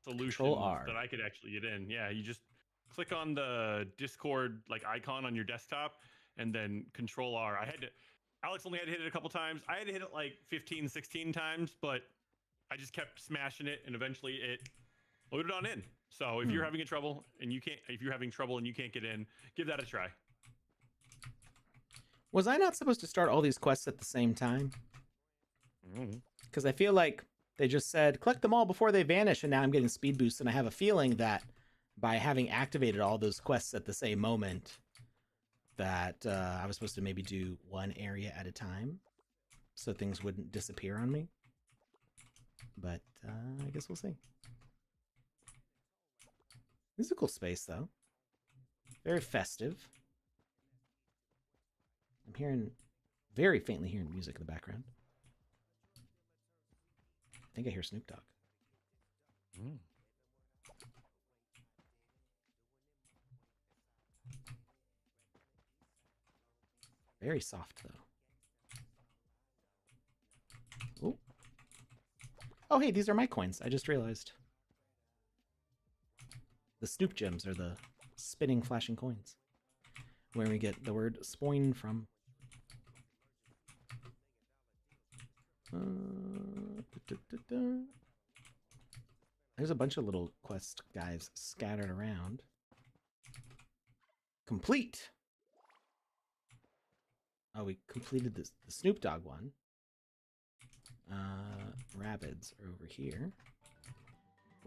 solution that I could actually get in. Yeah, you just click on the Discord icon on your desktop and then Control R. Alex only had to hit it a couple times. I had to hit it like 15, 16 times, but I just kept smashing it and eventually it loaded on in. So if you're having trouble and you can't get in, give that a try. Was I not supposed to start all these quests at the same time? Because I feel like they just said, collect them all before they vanish, and now I'm getting speed boosts, and I have a feeling that by having activated all those quests at the same moment, that I was supposed to maybe do one area at a time, so things wouldn't disappear on me. But I guess we'll see. This is a cool space, though. Very festive. I'm very faintly hearing music in the background. I think I hear Snoop Dogg. Very soft, though. Ooh. Oh, hey, these are my coins. I just realized. The Snoop gems are the spinning, flashing coins. Where we get the word spoin from. There's a bunch of little quest guys scattered around. Complete! Oh, we completed the Snoop Dogg one. Rabbids are over here.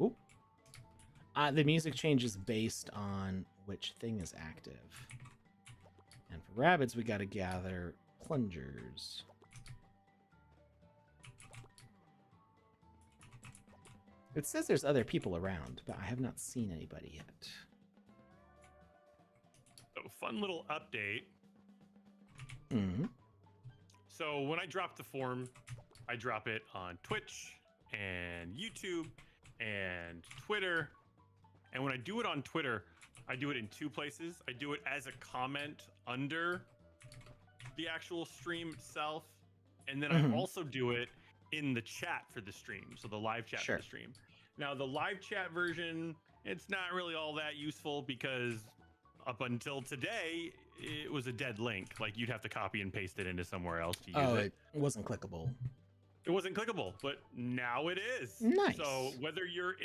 Oop. The music changes based on which thing is active. And for rabbits, we gotta gather plungers. It says there's other people around, but I have not seen anybody yet. So, fun little update. Mm-hmm. So when I drop the form, I drop it on Twitch and YouTube and Twitter. And when I do it on Twitter, I do it in two places. I do it as a comment under the actual stream itself. And then I also do it in the chat for the stream. So the live chat for the stream. Now the live chat version, it's not really all that useful because up until today, it was a dead link. Like you'd have to copy and paste it into somewhere else to use it. It wasn't clickable. It wasn't clickable, but now it is. Nice. So whether you're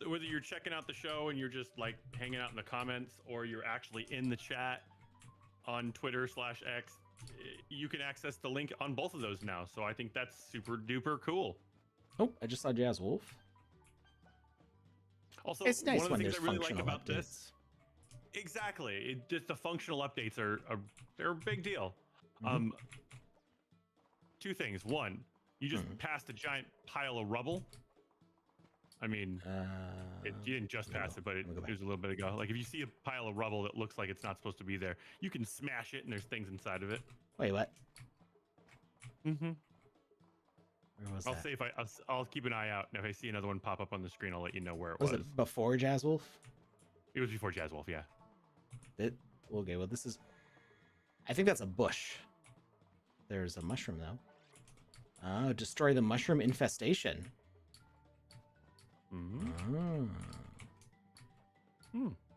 whether you're checking out the show and you're just like hanging out in the comments, or you're actually in the chat on Twitter/X, you can access the link on both of those now. So I think that's super duper cool. Oh, I just saw Jazz Wolf. Also, it's nice one of the when things there's I really like about updates. this, exactly, just the functional updates they're a big deal. Two things. One, you just passed a giant pile of rubble. I mean, you didn't just pass it, but it was a little bit ago. Like if you see a pile of rubble that looks like it's not supposed to be there, you can smash it and there's things inside of it. Wait, what? Where was that? I'll keep an eye out, and if I see another one pop up on the screen, I'll let you know where it was. Was it before Jazz Wolf? It was before Jazz Wolf, yeah. Okay, well this is... I think that's a bush. There's a mushroom, though. Oh, destroy the mushroom infestation.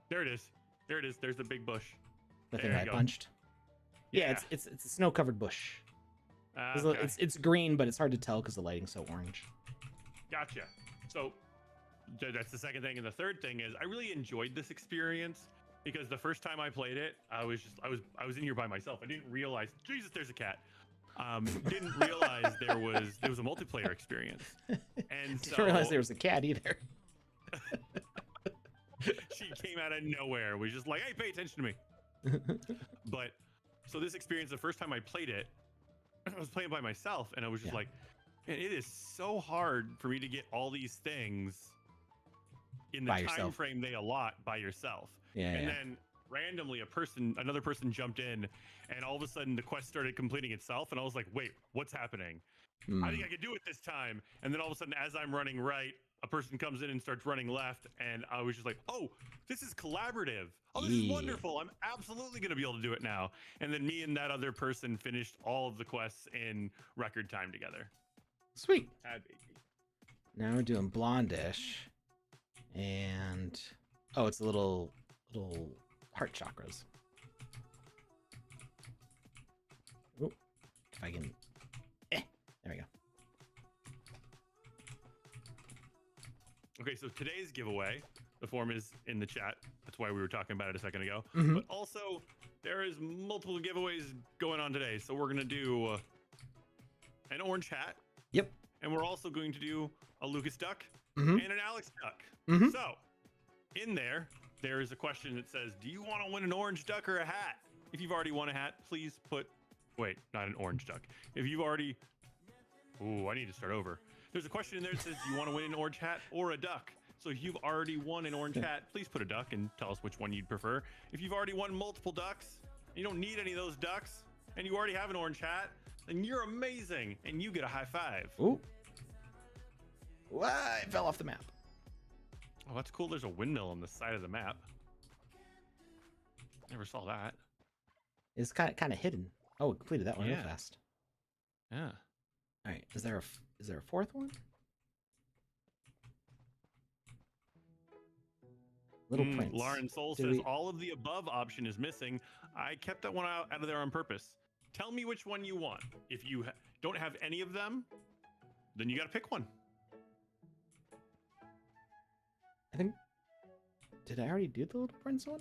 There it is. There it is. There's the big bush. The thing I punched. Yeah, it's a snow-covered bush. Okay. It's green, but it's hard to tell because the lighting's so orange. Gotcha. So that's the second thing, and the third thing is I really enjoyed this experience because the first time I played it, I was in here by myself. I didn't realize, Jesus, there's a cat. Didn't realize there was a multiplayer experience, and didn't realize there was a cat either. She came out of nowhere. Was just like, hey, pay attention to me. But so this experience, the first time I played it, I was playing by myself, and I was just like, man, it is so hard for me to get all these things in the time frame they allot by yourself. Then randomly another person jumped in, and all of a sudden the quest started completing itself, and I was like, wait, what's happening? I think I could do it this time. And then all of a sudden, as I'm running right, a person comes in and starts running left, and I was just like, oh, this is collaborative. Oh, this is wonderful. I'm absolutely going to be able to do it now. And then me and that other person finished all of the quests in record time together. Sweet. Now we're doing Blondish, and it's the little heart chakras. Oh, if I can, there we go. Okay, so today's giveaway, the form is in the chat. That's why we were talking about it a second ago. Mm-hmm. But also, there is multiple giveaways going on today. So we're going to do an orange hat. Yep. And we're also going to do a Lucas duck mm-hmm. and an Alex duck. Mm-hmm. So, in there is a question that says, do you want to win an orange duck or a hat? If you've already won a hat, please wait, not an orange duck. If you've already... Ooh, I need to start over. There's a question in there that says, do you want to win an orange hat or a duck? So if you've already won an orange hat, please put a duck and tell us which one you'd prefer. If you've already won multiple ducks, you don't need any of those ducks, and you already have an orange hat, then you're amazing, and you get a high five. Ooh. Why? It fell off the map. Oh, that's cool. There's a windmill on the side of the map. Never saw that. It's kind of hidden. Oh, we completed that one real fast. Yeah. All right. Is there a fourth one? Little Prince. Lauren Soul says all of the above option is missing. I kept that one out of there on purpose. Tell me which one you want. If you don't have any of them, then you got to pick one. I think... Did I already do the Little Prince one?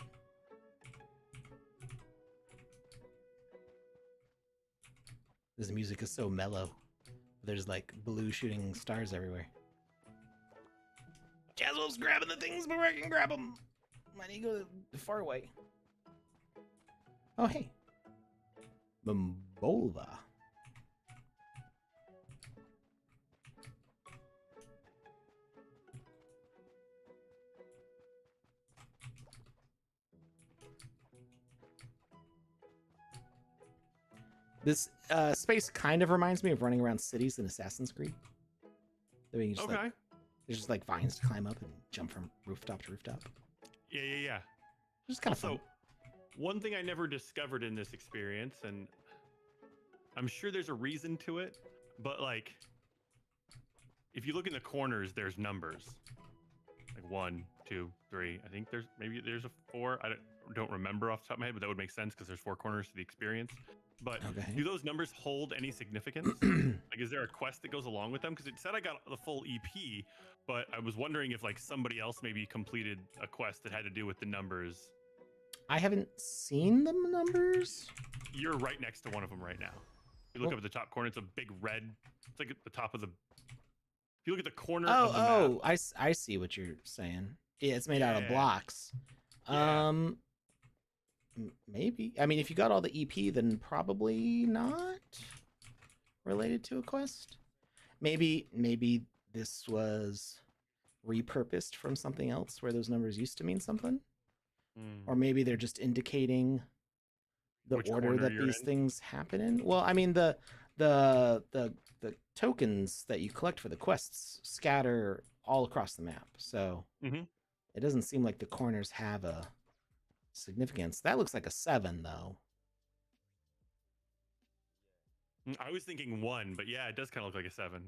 This music is so mellow. There's like blue shooting stars everywhere. Jaswolf's grabbing the things before I can grab them. I need to go far away. Oh, hey. Bumbolva. This space kind of reminds me of running around cities in Assassin's Creed. The way you just like, there's just like vines to climb up and jump from rooftop to rooftop. Yeah. Just kind of fun. One thing I never discovered in this experience, and I'm sure there's a reason to it, but like, if you look in the corners, there's numbers. Like 1, 2, 3. I think there's a 4. I don't remember off the top of my head, but that would make sense because there's 4 corners to the experience. But do those numbers hold any significance? Like, is there a quest that goes along with them? Because it said I got the full EP, but I was wondering if like somebody else maybe completed a quest that had to do with the numbers. I haven't seen the numbers. You're right next to one of them right now. If you look up at the top corner, it's a big red. It's like at the top of the. If you look at the corner of the map. I see what you're saying. Yeah, it's made out of blocks. Yeah. Maybe. I mean, if you got all the EP, then probably not related to a quest. Maybe this was repurposed from something else where those numbers used to mean something. Or maybe they're just indicating the order that these things happen in. Well, I mean, the tokens that you collect for the quests scatter all across the map. So it doesn't seem like the corners have a significance. That looks like a 7, though. I was thinking 1, but yeah, it does kind of look like a 7.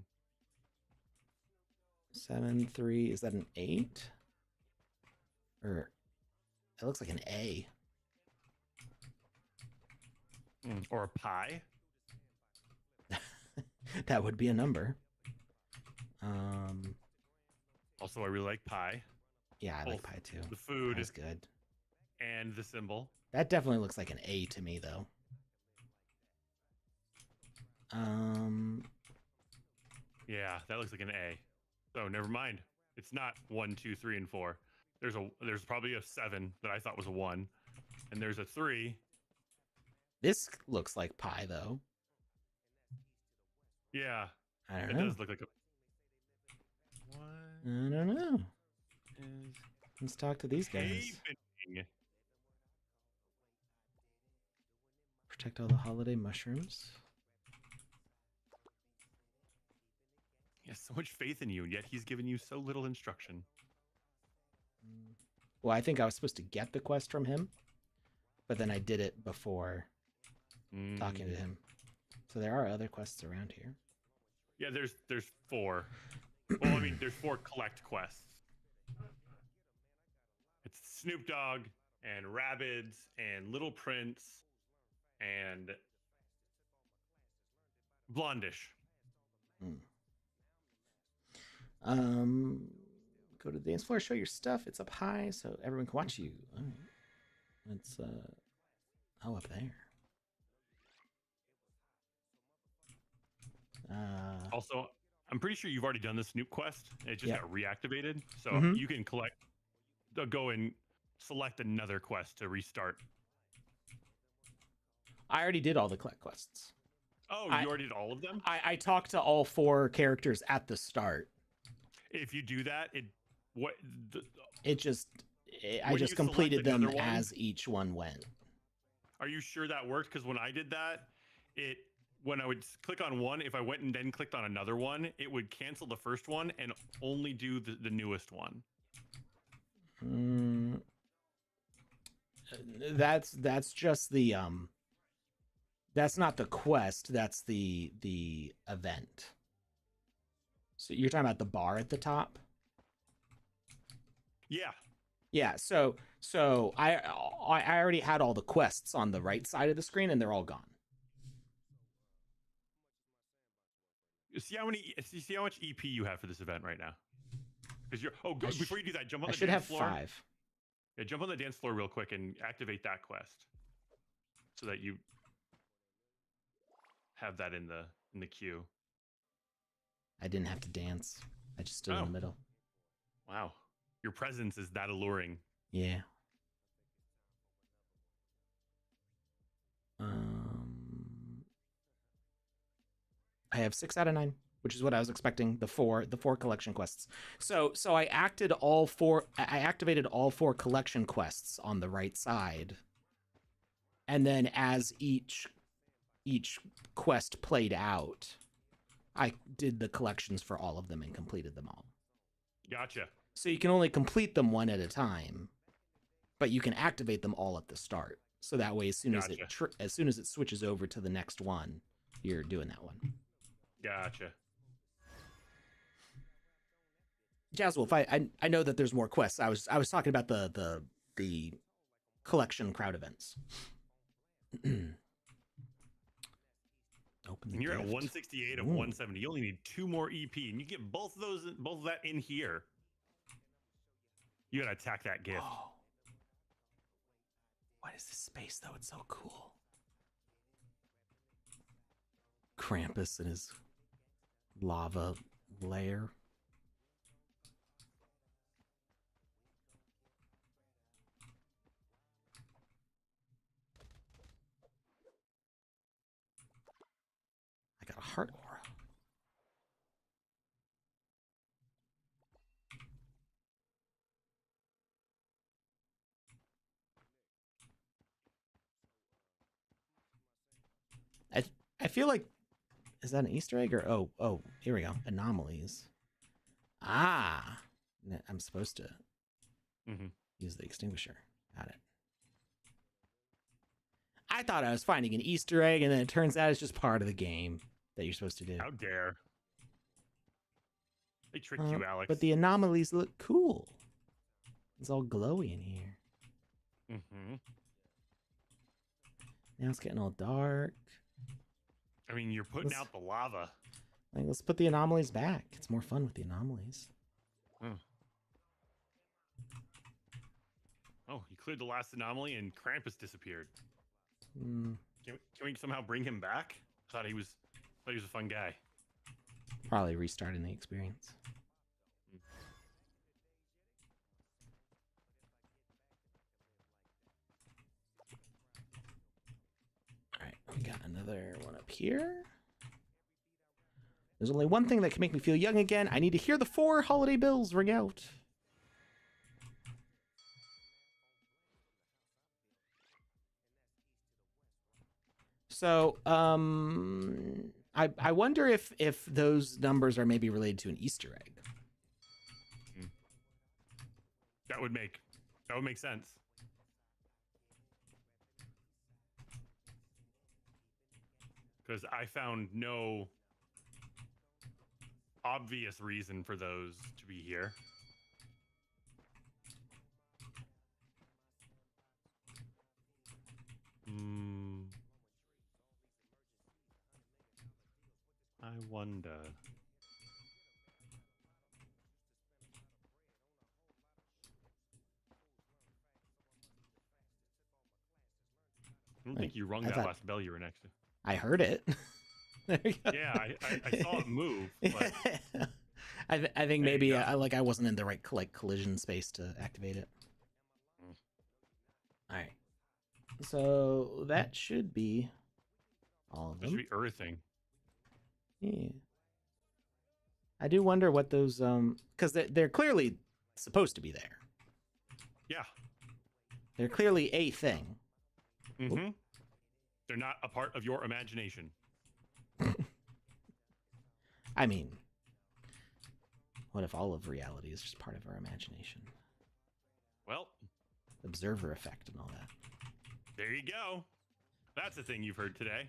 7, 3. Is that an 8? Or it looks like an A. Or a pi. That would be a number. Also, I really like pie. Yeah, I like pie too. The food is good. And the symbol. That definitely looks like an A to me, though. Yeah, that looks like an A. So never mind. It's not 1, 2, 3, and 4. There's probably a 7 that I thought was a 1, and there's a 3. This looks like pi, though. Yeah, I don't know. It does look like a. What? I don't know. Let's talk to these guys. Protect all the holiday mushrooms. He has so much faith in you, and yet he's given you so little instruction. Well, I think I was supposed to get the quest from him, but then I did it before talking to him. So there are other quests around here. Yeah, there's 4. Well, I mean, there's 4 collect quests. It's Snoop Dogg and Rabbids and Little Prince and Blondish. Go to the dance floor, show your stuff. It's up high so everyone can watch you. All right. It's up there. Also, I'm pretty sure you've already done the Snoop quest. It just got reactivated, so you can go and select another quest to restart. I already did all the collect quests. Oh, you already did all of them? I talked to all 4 characters at the start. If you do that, I just completed them as each one went. Are you sure that worked? Because when I did that, when I would click on one, if I went and then clicked on another one, it would cancel the first one and only do the newest one. That's just the that's not the quest, that's the event. So you're talking about the bar at the top? Yeah. Yeah, so I already had all the quests on the right side of the screen and they're all gone. See how much EP you have for this event right now? Because before you do that, jump on the dance floor. I should have 5. Yeah, jump on the dance floor real quick and activate that quest, so that you have that in the queue. I didn't have to dance. I just stood in the middle. Wow. Your presence is that alluring. Yeah. I have 6 out of 9, which is what I was expecting. The four collection quests. So I activated all 4 collection quests on the right side, and then as each quest played out, I did the collections for all of them and completed them all. Gotcha. So you can only complete them one at a time, but you can activate them all at the start. So that way, as soon as it switches over to the next one, you're doing that one. Gotcha. Jazzwolf, I know that there's more quests. I was talking about the collection crowd events. Open and you're gift. At 168 of 170. You only need 2 more EP, and you get both of that in here. You gotta attack that gift. Oh. What is this space though? It's so cool. Krampus and his lava lair. I got a heart aura. I feel like, is that an Easter egg or oh here we go, anomalies. I'm supposed to use the extinguisher. Got it. I thought I was finding an Easter egg, and then it turns out it's just part of the game that you're supposed to do. How dare! They tricked you, Alex. But the anomalies look cool. It's all glowy in here. Now it's getting all dark. I mean, you're putting out the lava. Like, let's put the anomalies back. It's more fun with the anomalies. Oh, you cleared the last anomaly and Krampus disappeared. Can we somehow bring him back? I thought he was a fun guy. Probably restarting the experience. All right, we got another one up here. There's only one thing that can make me feel young again. I need to hear the 4 holiday bells ring out. So, I wonder if those numbers are maybe related to an Easter egg. That would make sense. Because I found no obvious reason for those to be here. I wonder. I don't think you rung that last bell you were next to. I heard it. There you go. Yeah, I saw it move. But... I think maybe I wasn't in the right collision space to activate it. All right. So that should be all of them. That should be earthing. Yeah. I do wonder what those because they're clearly supposed to be there. Yeah. They're clearly a thing. They're not a part of your imagination. I mean, what if all of reality is just part of our imagination? Well, observer effect and all that. There you go. That's a thing you've heard today.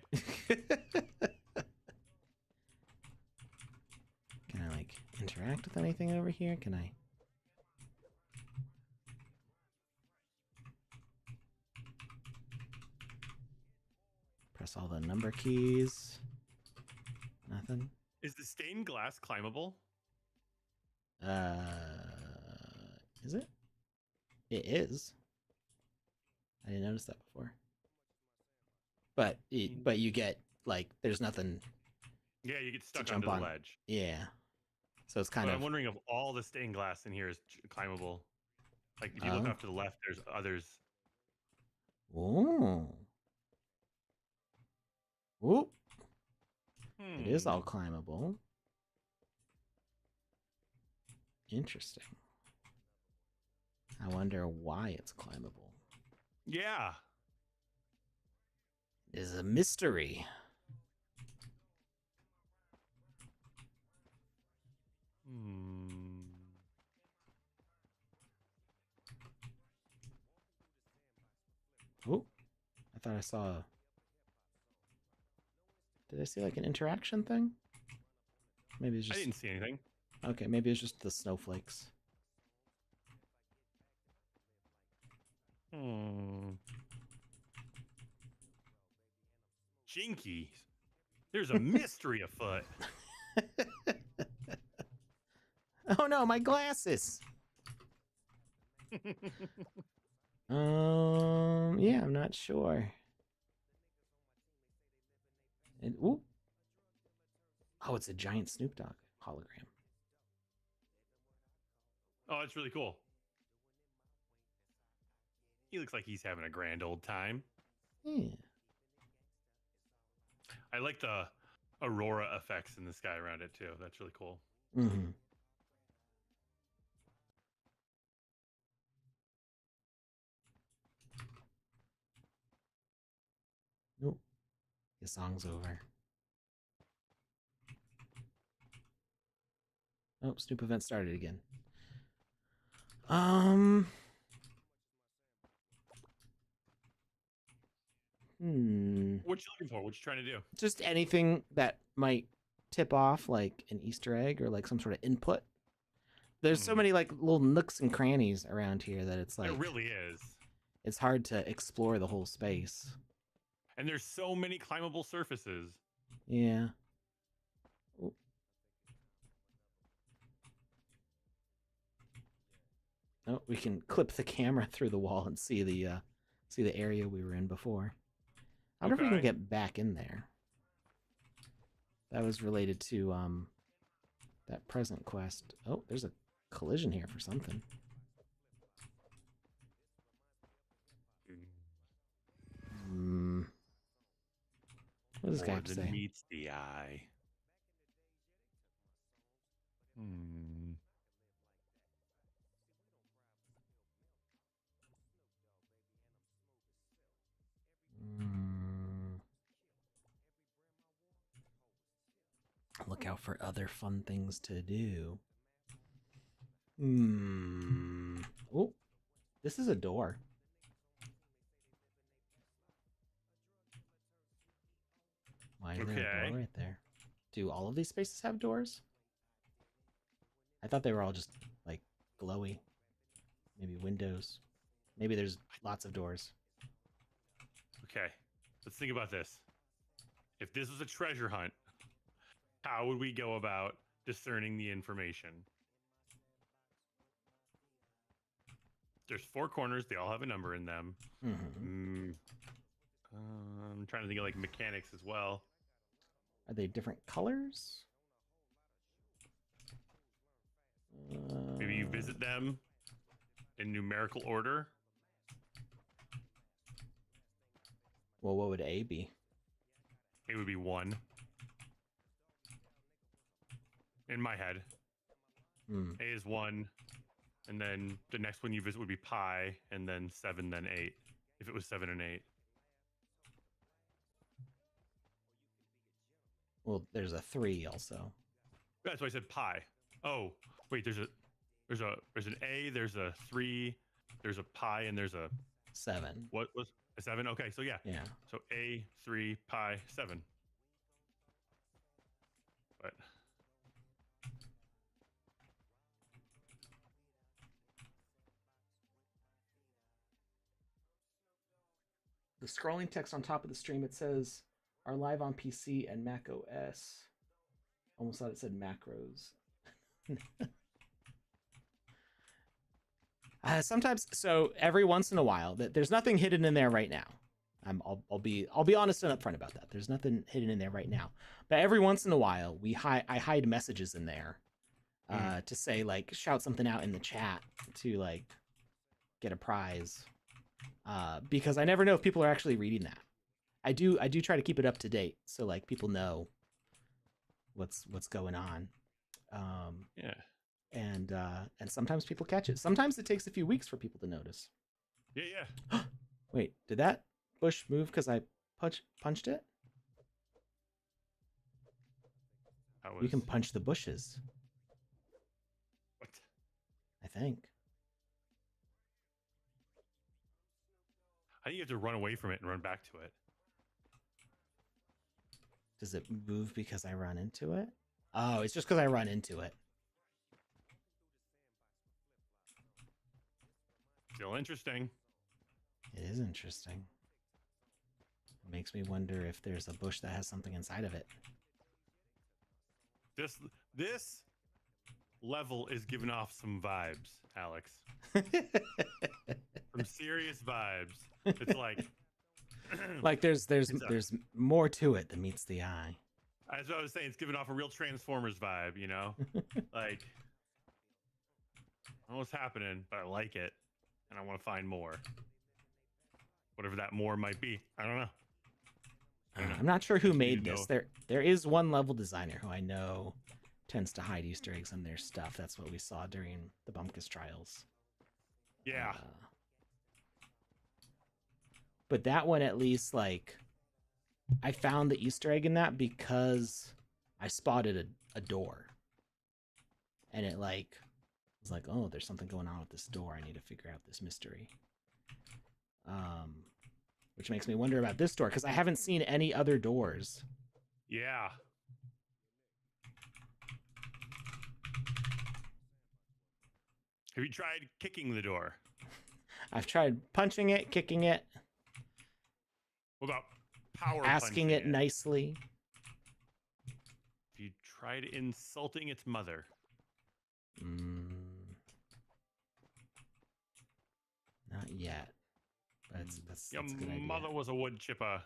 Can I like interact with anything over here? Can I? Press all the number keys. Nothing. Is the stained glass climbable? Is it? It is. I didn't notice that before. But you get like there's nothing. Yeah, you get stuck onto the ledge. Yeah. So it's kind But of. I'm wondering if all the stained glass in here is climbable. Like if you look off to the left, there's others. Ooh. Ooh. It is all Hmm. climbable. Interesting. I wonder why it's climbable. Yeah. It is a mystery. Hmm. Oh, I thought I saw. Did I see like an interaction thing? Maybe it's I just. didn't see anything. Okay, maybe it's just the snowflakes. Jinkies. There's a mystery afoot. Oh no, my glasses. Yeah, I'm not sure. And ooh. Oh, it's a giant Snoop Dogg hologram. Oh, that's really cool. He looks like he's having a grand old time. Yeah. I like the aurora effects in the sky around it too. That's really cool. Mm-hmm. Nope. The song's over. Oh, Snoop event started again. What you looking for? What you trying to do? Just anything that might tip off like an Easter egg or like some sort of input. There's so many like little nooks and crannies around here that it's like It really is. It's hard to explore the whole space. And there's so many climbable surfaces. Yeah. Ooh. Oh, we can clip the camera through the wall and see the area we were in before. I wonder if we can get back in there. That was related to that present quest. Oh, there's a collision here for something. What does this guy have to say? Meets the eye. Look out for other fun things to do. Oh, this is a door. Why is there a door right there? Do all of these spaces have doors? I thought they were all just like glowy. Maybe windows. Maybe there's lots of doors. Okay, let's think about this. If this was a treasure hunt, how would we go about discerning the information? There's 4 corners. They all have a number in them. I'm trying to think of like mechanics as well. Are they different colors? Maybe you visit them in numerical order. Well, what would A be? It would be 1. In my head. A is 1. And then the next one you visit would be pi, and then 7, then 8. If it was 7 and 8. Well, there's a 3 also. That's why I said pi. Oh, wait, there's an A, there's a 3, there's a pi, and there's a 7. What was a 7? Okay, so yeah. Yeah. So A, 3, pi, 7. But the scrolling text on top of the stream, it says, are live on PC and Mac OS. Almost thought it said macros. Sometimes, so every once in a while, there's nothing hidden in there right now. I'll be honest and upfront about that. There's nothing hidden in there right now. But every once in a while, I hide messages in there to say like shout something out in the chat to like get a prize, because I never know if people are actually reading that. I do try to keep it up to date so like people know what's going on. Yeah. And sometimes people catch it. Sometimes it takes a few weeks for people to notice. Yeah. Wait, did that bush move because I punched it? You can punch the bushes. What? I think. I think you have to run away from it and run back to it. Does it move because I run into it? Oh, it's just because I run into it. Still interesting. It is interesting. It makes me wonder if there's a bush that has something inside of it. This level is giving off some vibes, Alex. Some serious vibes. It's like like there's more to it than meets the eye. As I was saying, it's giving off a real Transformers vibe, you know? Like, I don't know what's happening, but I like it, and I want to find more. Whatever that more might be. I don't know. I'm not sure who made this. There is one level designer who I know tends to hide Easter eggs in their stuff. That's what we saw during the Bumpkus trials. Yeah. But that one, at least, like, I found the Easter egg in that because I spotted a door. And it, like, was like, oh, there's something going on with this door. I need to figure out this mystery. Which makes me wonder about this door, because I haven't seen any other doors. Yeah. Have you tried kicking the door? I've tried punching it, kicking it. What about power asking it nicely? Have you tried insulting its mother? Not yet. That's Your a good idea. mother was a wood chipper.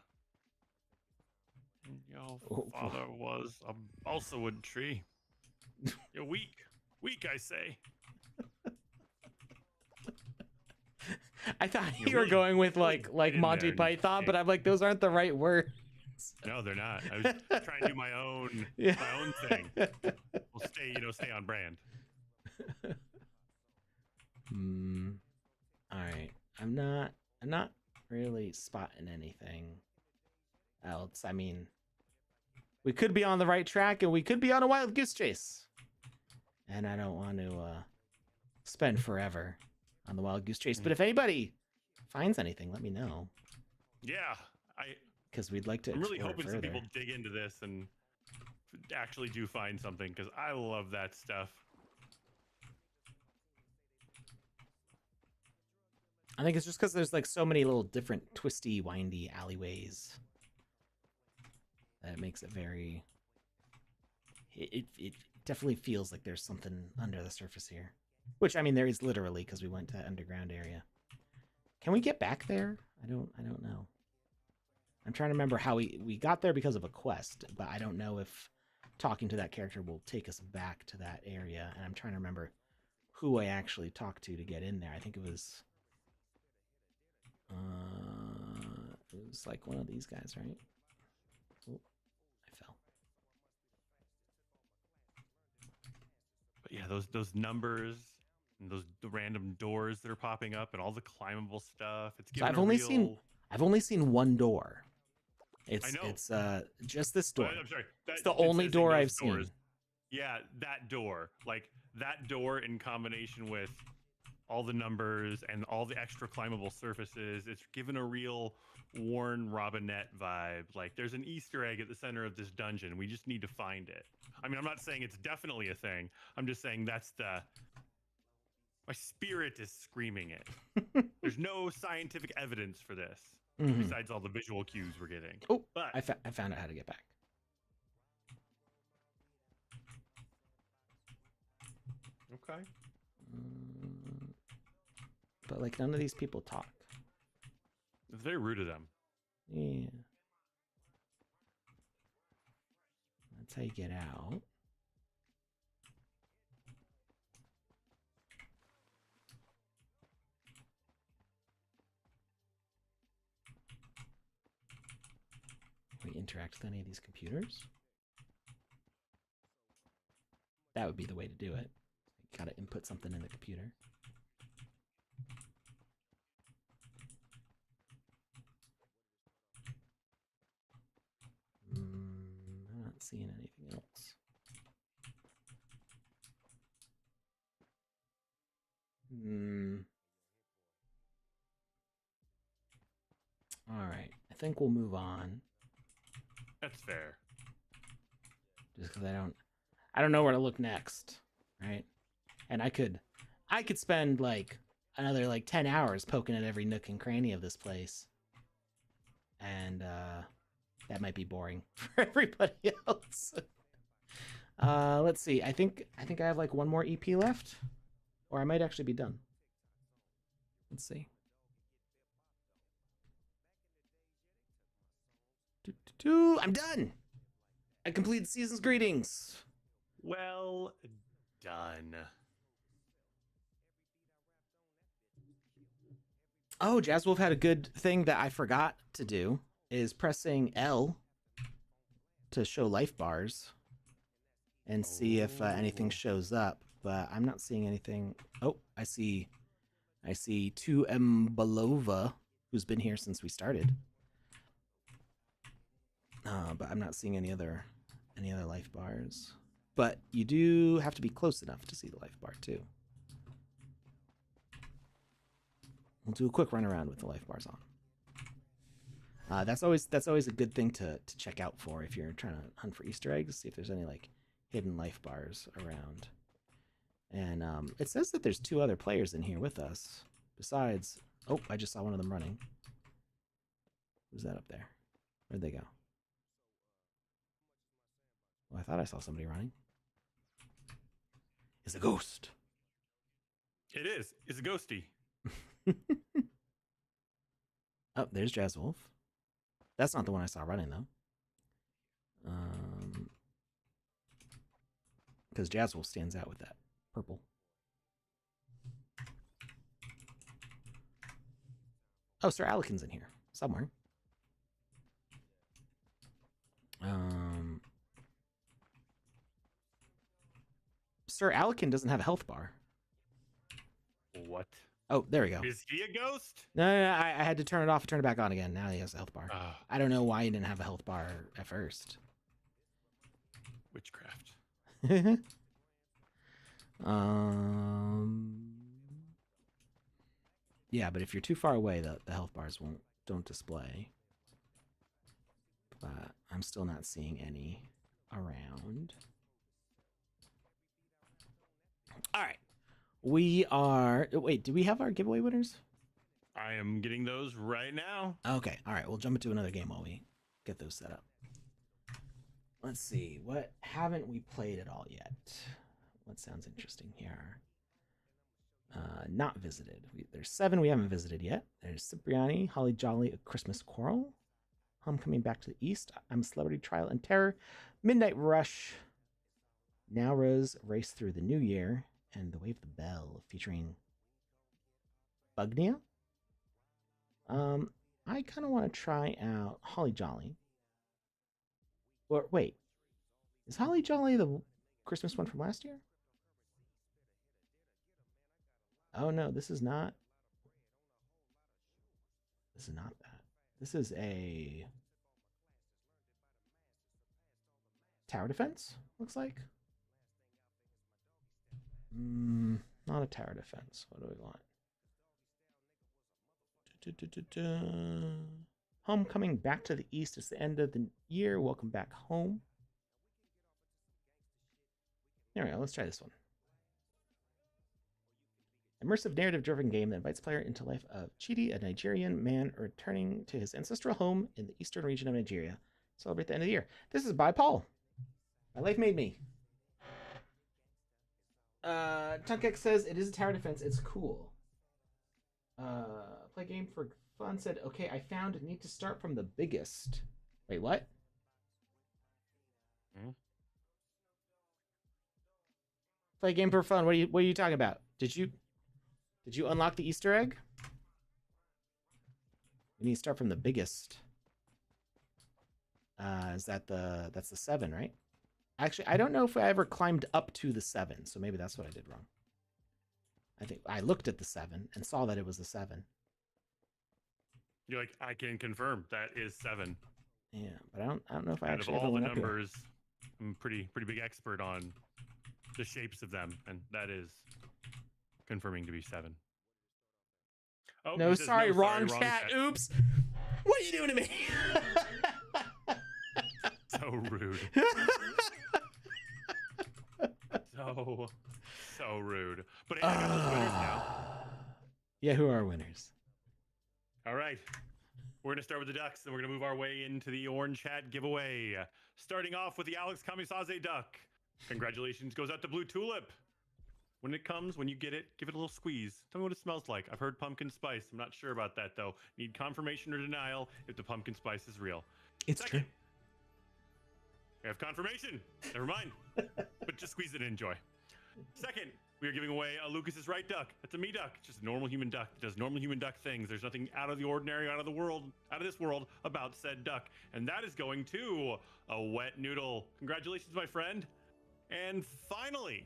And your father was a balsa wood tree. You're weak. Weak, I say. I thought you were going with like Monty Python, but I'm like, those aren't the right words. No, they're not. I was trying to do my own thing. We'll stay on brand. All right. I'm not really spotting anything else. I mean, we could be on the right track and we could be on a wild goose chase. And I don't want to spend forever on the wild goose chase. But if anybody finds anything, let me know. Yeah, because we'd like to. I'm really hoping some people dig into this and actually do find something, because I love that stuff. I think it's just because there's like so many little different twisty, windy alleyways that it makes it very. It definitely feels like there's something under the surface here, which I mean there is literally, because we went to that underground area. Can we get back there? I don't know. I'm trying to remember how we got there because of a quest, but I don't know if talking to that character will take us back to that area. And I'm trying to remember who I actually talked to get in there. I think it was like one of these guys, right? Oh, I fell. But yeah, those numbers and the random doors that are popping up and all the climbable stuff. It's so I've only seen one door. It's just this door. I'm sorry. It's the only door I've seen. Yeah, that door. Like that door in combination with all the numbers and all the extra climbable surfaces, it's given a real Warren Robinette vibe. Like there's an Easter egg at the center of this dungeon. We just need to find it. I mean, I'm not saying it's definitely a thing. I'm just saying my spirit is screaming it. There's no scientific evidence for this besides all the visual cues we're getting. Oh, but I found out how to get back. Okay. But like none of these people talk. It's very rude of them. Yeah. That's how you get out. interact with any of these computers. That would be the way to do it. You gotta input something in the computer. I'm not seeing anything else. All right, I think we'll move on. That's fair. Just because I don't know where to look next, right? And I could spend like another like 10 hours poking at every nook and cranny of this place, and that might be boring for everybody else. Let's see. I think I have like one more EP left, or I might actually be done. Let's see. I'm done. I completed season's greetings. Well done. Oh, Jazzwolf had a good thing that I forgot to do, is pressing L to show life bars and see if anything shows up, but I'm not seeing anything. Oh, I see 2M Belova, who's been here since we started. But I'm not seeing any other life bars. But you do have to be close enough to see the life bar too. We'll do a quick run around with the life bars on. That's always a good thing to check out for if you're trying to hunt for Easter eggs. See if there's any like hidden life bars around. And it says that there's 2 other players in here with us. Besides, oh, I just saw one of them running. Who's that up there? Where'd they go? Well, I thought I saw somebody running. It's a ghost. It is. It's a ghosty. Oh, there's Jazzwolf. That's not the one I saw running, though. Because Jazzwolf stands out with that purple. Oh, Sir Alekin's in here somewhere. Sir Alekin doesn't have a health bar. What? Oh, there we go. Is he a ghost? No, I had to turn it off and turn it back on again. Now he has a health bar. I don't know why he didn't have a health bar at first. Witchcraft. Yeah, but if you're too far away, the health bars don't display. But I'm still not seeing any around. All right. We are... Wait, do we have our giveaway winners? I am getting those right now. Okay. All right. We'll jump into another game while we get those set up. Let's see. What haven't we played at all yet? What sounds interesting here? Not visited. There's 7 we haven't visited yet. There's Cipriani, Holly Jolly, A Christmas Quarrel, Homecoming Back to the East, I'm a Celebrity, Trial and Terror, Midnight Rush, Now Rose, Race Through the New Year, and The Wave the Bell, featuring Bugnia. I kind of want to try out Holly Jolly. Or wait, is Holly Jolly the Christmas one from last year? Oh no, this is not. This is not that. This is a tower defense, looks like. Not a tower defense. What do we want? Homecoming Back to the East. It's the end of the year. Welcome back home. There we go. Let's try this one. Immersive narrative-driven game that invites player into life of Chidi, a Nigerian man returning to his ancestral home in the eastern region of Nigeria. Celebrate the end of the year. This is by Paul. My Life Made Me. Tunkek says it is a tower defense. It's cool. Play game for fun said, okay, I found need to start from the biggest. Wait, what? Play game for fun. What are you talking about? Did you unlock the Easter egg? You need to start from the biggest. Is that that's the 7, right? Actually, I don't know if I ever climbed up to the 7, so maybe that's what I did wrong. I think I looked at the 7 and saw that it was the 7. You're like, I can confirm that is 7. Yeah, but I don't know if I Out of actually ever all the went up here. numbers, I'm pretty big expert on the shapes of them, and that is confirming to be 7. Oh, No, he says, sorry, no, wrong sorry, chat. Oops. What are you doing to me? So rude. So rude. But hey, I got those winners now. Yeah, who are winners? All right. We're going to start with the Ducks, and we're going to move our way into the Orange Hat giveaway. Starting off with the Alex Kamisaze Duck. Congratulations goes out to Blue Tulip. When it comes, when you get it, give it a little squeeze. Tell me what it smells like. I've heard pumpkin spice. I'm not sure about that, though. Need confirmation or denial if the pumpkin spice is real. It's Second, true. we have confirmation. Never mind. But just squeeze it and enjoy. Second, we are giving away a Lucas's Right Duck. That's a me duck. It's just a normal human duck. It does normal human duck things. There's nothing out of the ordinary, out of this world about said duck. And that is going to a Wet Noodle. Congratulations, my friend. And finally,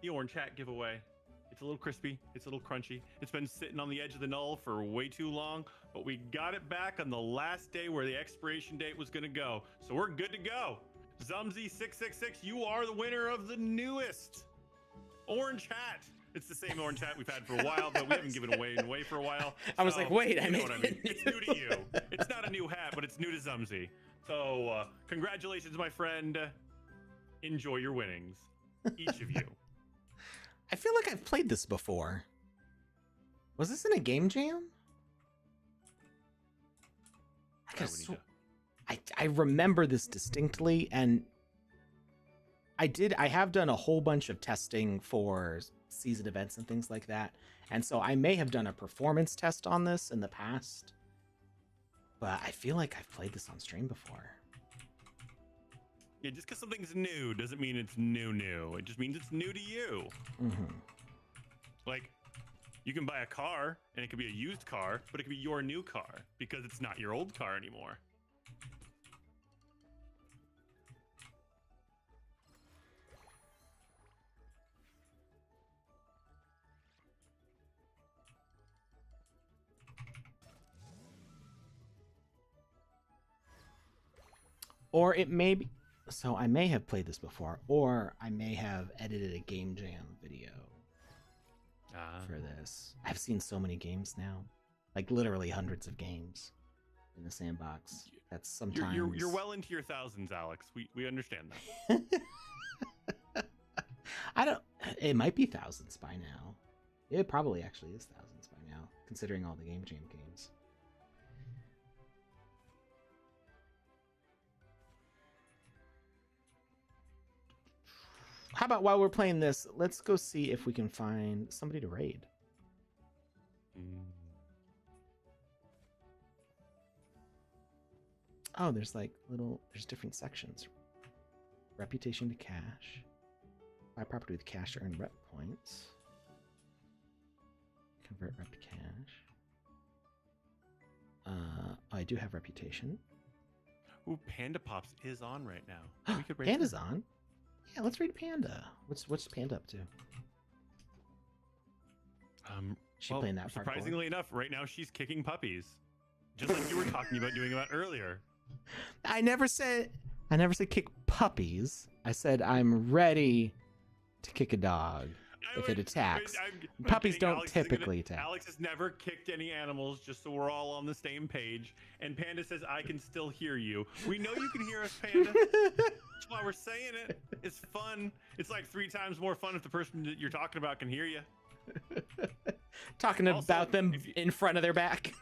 the Orange Hat giveaway. It's a little crispy. It's a little crunchy. It's been sitting on the edge of the null for way too long, but we got it back on the last day where the expiration date was going to go. So we're good to go. Zumzy666, you are the winner of the newest Orange Hat. It's the same Orange Hat we've had for a while, but we haven't given away for a while. I was like, wait, you know what I mean? It's new to you. It's not a new hat, but it's new to Zumzy. So congratulations, my friend. Enjoy your winnings, each of you. I feel like I've played this before. Was this in a game jam? I remember this distinctly, and I have done a whole bunch of testing for season events and things like that, and so I may have done a performance test on this in the past, but I feel like I've played this on stream before. Yeah, just because something's new doesn't mean it's new. It just means it's new to you. Mm-hmm. Like, you can buy a car, and it could be a used car, but it could be your new car, because it's not your old car anymore. Or it may be... So I may have played this before, or I may have edited a game jam video for this. I've seen so many games now, like literally hundreds of games in the sandbox. That's sometimes you're well into your thousands, Alex. We understand that. I don't. It might be thousands by now. It probably actually is thousands by now, considering all the game jam games. How about while we're playing this, let's go see if we can find somebody to raid. Oh, there's different sections. Reputation to cash. Buy property with cash to earn rep points. Convert rep to cash. I do have reputation. Ooh, PandaPops is on right now. We could raid Panda's on. Yeah, let's read Panda. What's Panda up to? Playing that. Surprisingly enough, right now she's kicking puppies, just like you were talking about doing about earlier. I never said kick puppies. I said I'm ready to kick a dog if it attacks. Puppies don't typically attack. Alex has never kicked any animals, just so we're all on the same page. And Panda says, I can still hear you. We know you can hear us, Panda. That's why we're saying it. It's fun. It's like 3 times more fun if the person that you're talking about can hear you. Talking about them in front of their back.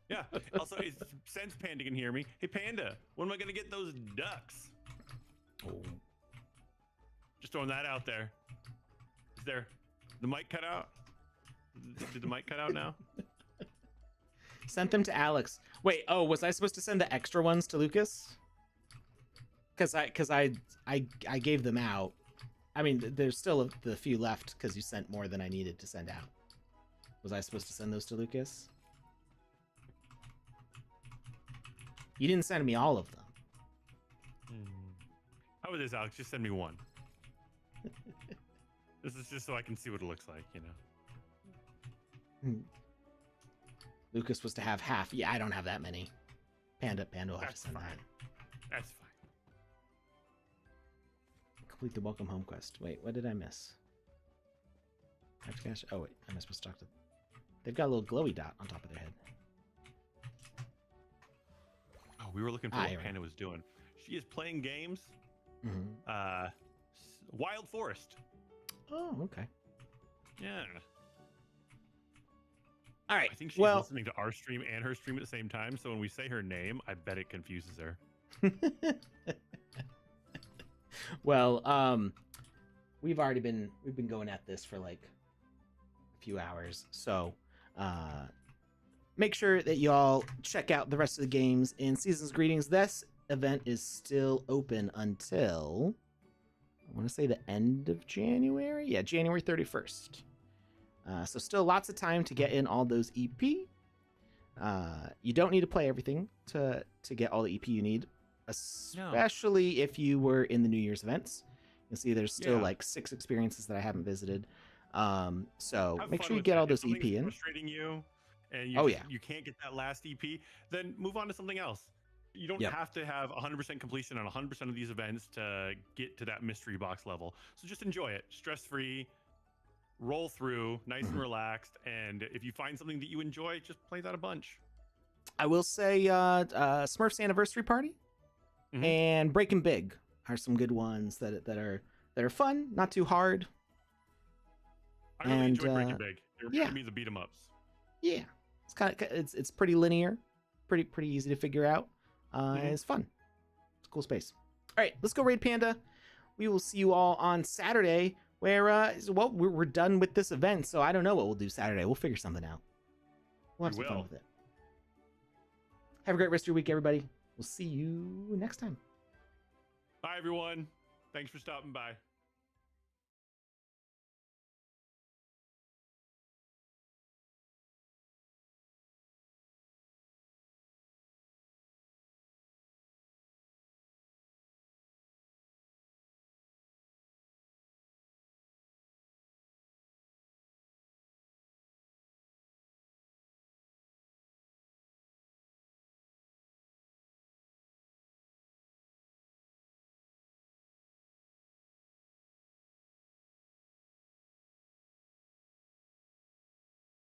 Yeah. Also, since Panda can hear me, hey, Panda, when am I going to get those ducks? Oh. Just throwing that out there. Is there the mic cut out? Did the mic cut out now? Sent them to Alex. Wait, was I supposed to send the extra ones to Lucas? Because I gave them out. I mean, there's still the few left because you sent more than I needed to send out. Was I supposed to send those to Lucas? You didn't send me all of them. How about this, Alex? Just send me one. This is just so I can see what it looks like, you know. Lucas was to have half. Yeah, I don't have that many. Panda will have to That's send fine. that. That's fine. Complete the welcome home quest. Wait, what did I miss? Cash. Oh wait, am I supposed to talk to? They've got a little glowy dot on top of their head. Oh, we were looking for what Panda was doing. She is playing games. Wild Forest. Oh, okay. Yeah. All right. I think she's listening to our stream and her stream at the same time. So when we say her name, I bet it confuses her. Well, we've been going at this for like a few hours, so make sure that y'all check out the rest of the games in Season's Greetings. This event is still open until I want to say the end of January. Yeah, January 31st. So still lots of time to get in all those EP. You don't need to play everything to get all the EP you need, especially if you were in the New Year's events. You'll see there's still like 6 experiences that I haven't visited. So make sure you get all those EP in. Frustrating you, and you can't get that last EP, then move on to something else. You don't have to have 100% completion on 100% of these events to get to that mystery box level. So just enjoy it, stress-free. Roll through, nice and relaxed, and if you find something that you enjoy, just play that a bunch. I will say Smurfs Anniversary Party and Breaking Big are some good ones that are fun, not too hard. I really enjoyed Breaking Big. They reminded me of the beat 'em ups. Yeah, it's pretty linear, pretty easy to figure out. It's fun. It's a cool space. All right, let's go raid Panda. We will see you all on Saturday. Where, we're done with this event, so I don't know what we'll do Saturday. We'll figure something out. We'll have some fun with it. Have a great rest of your week, everybody. We'll see you next time. Bye, everyone. Thanks for stopping by.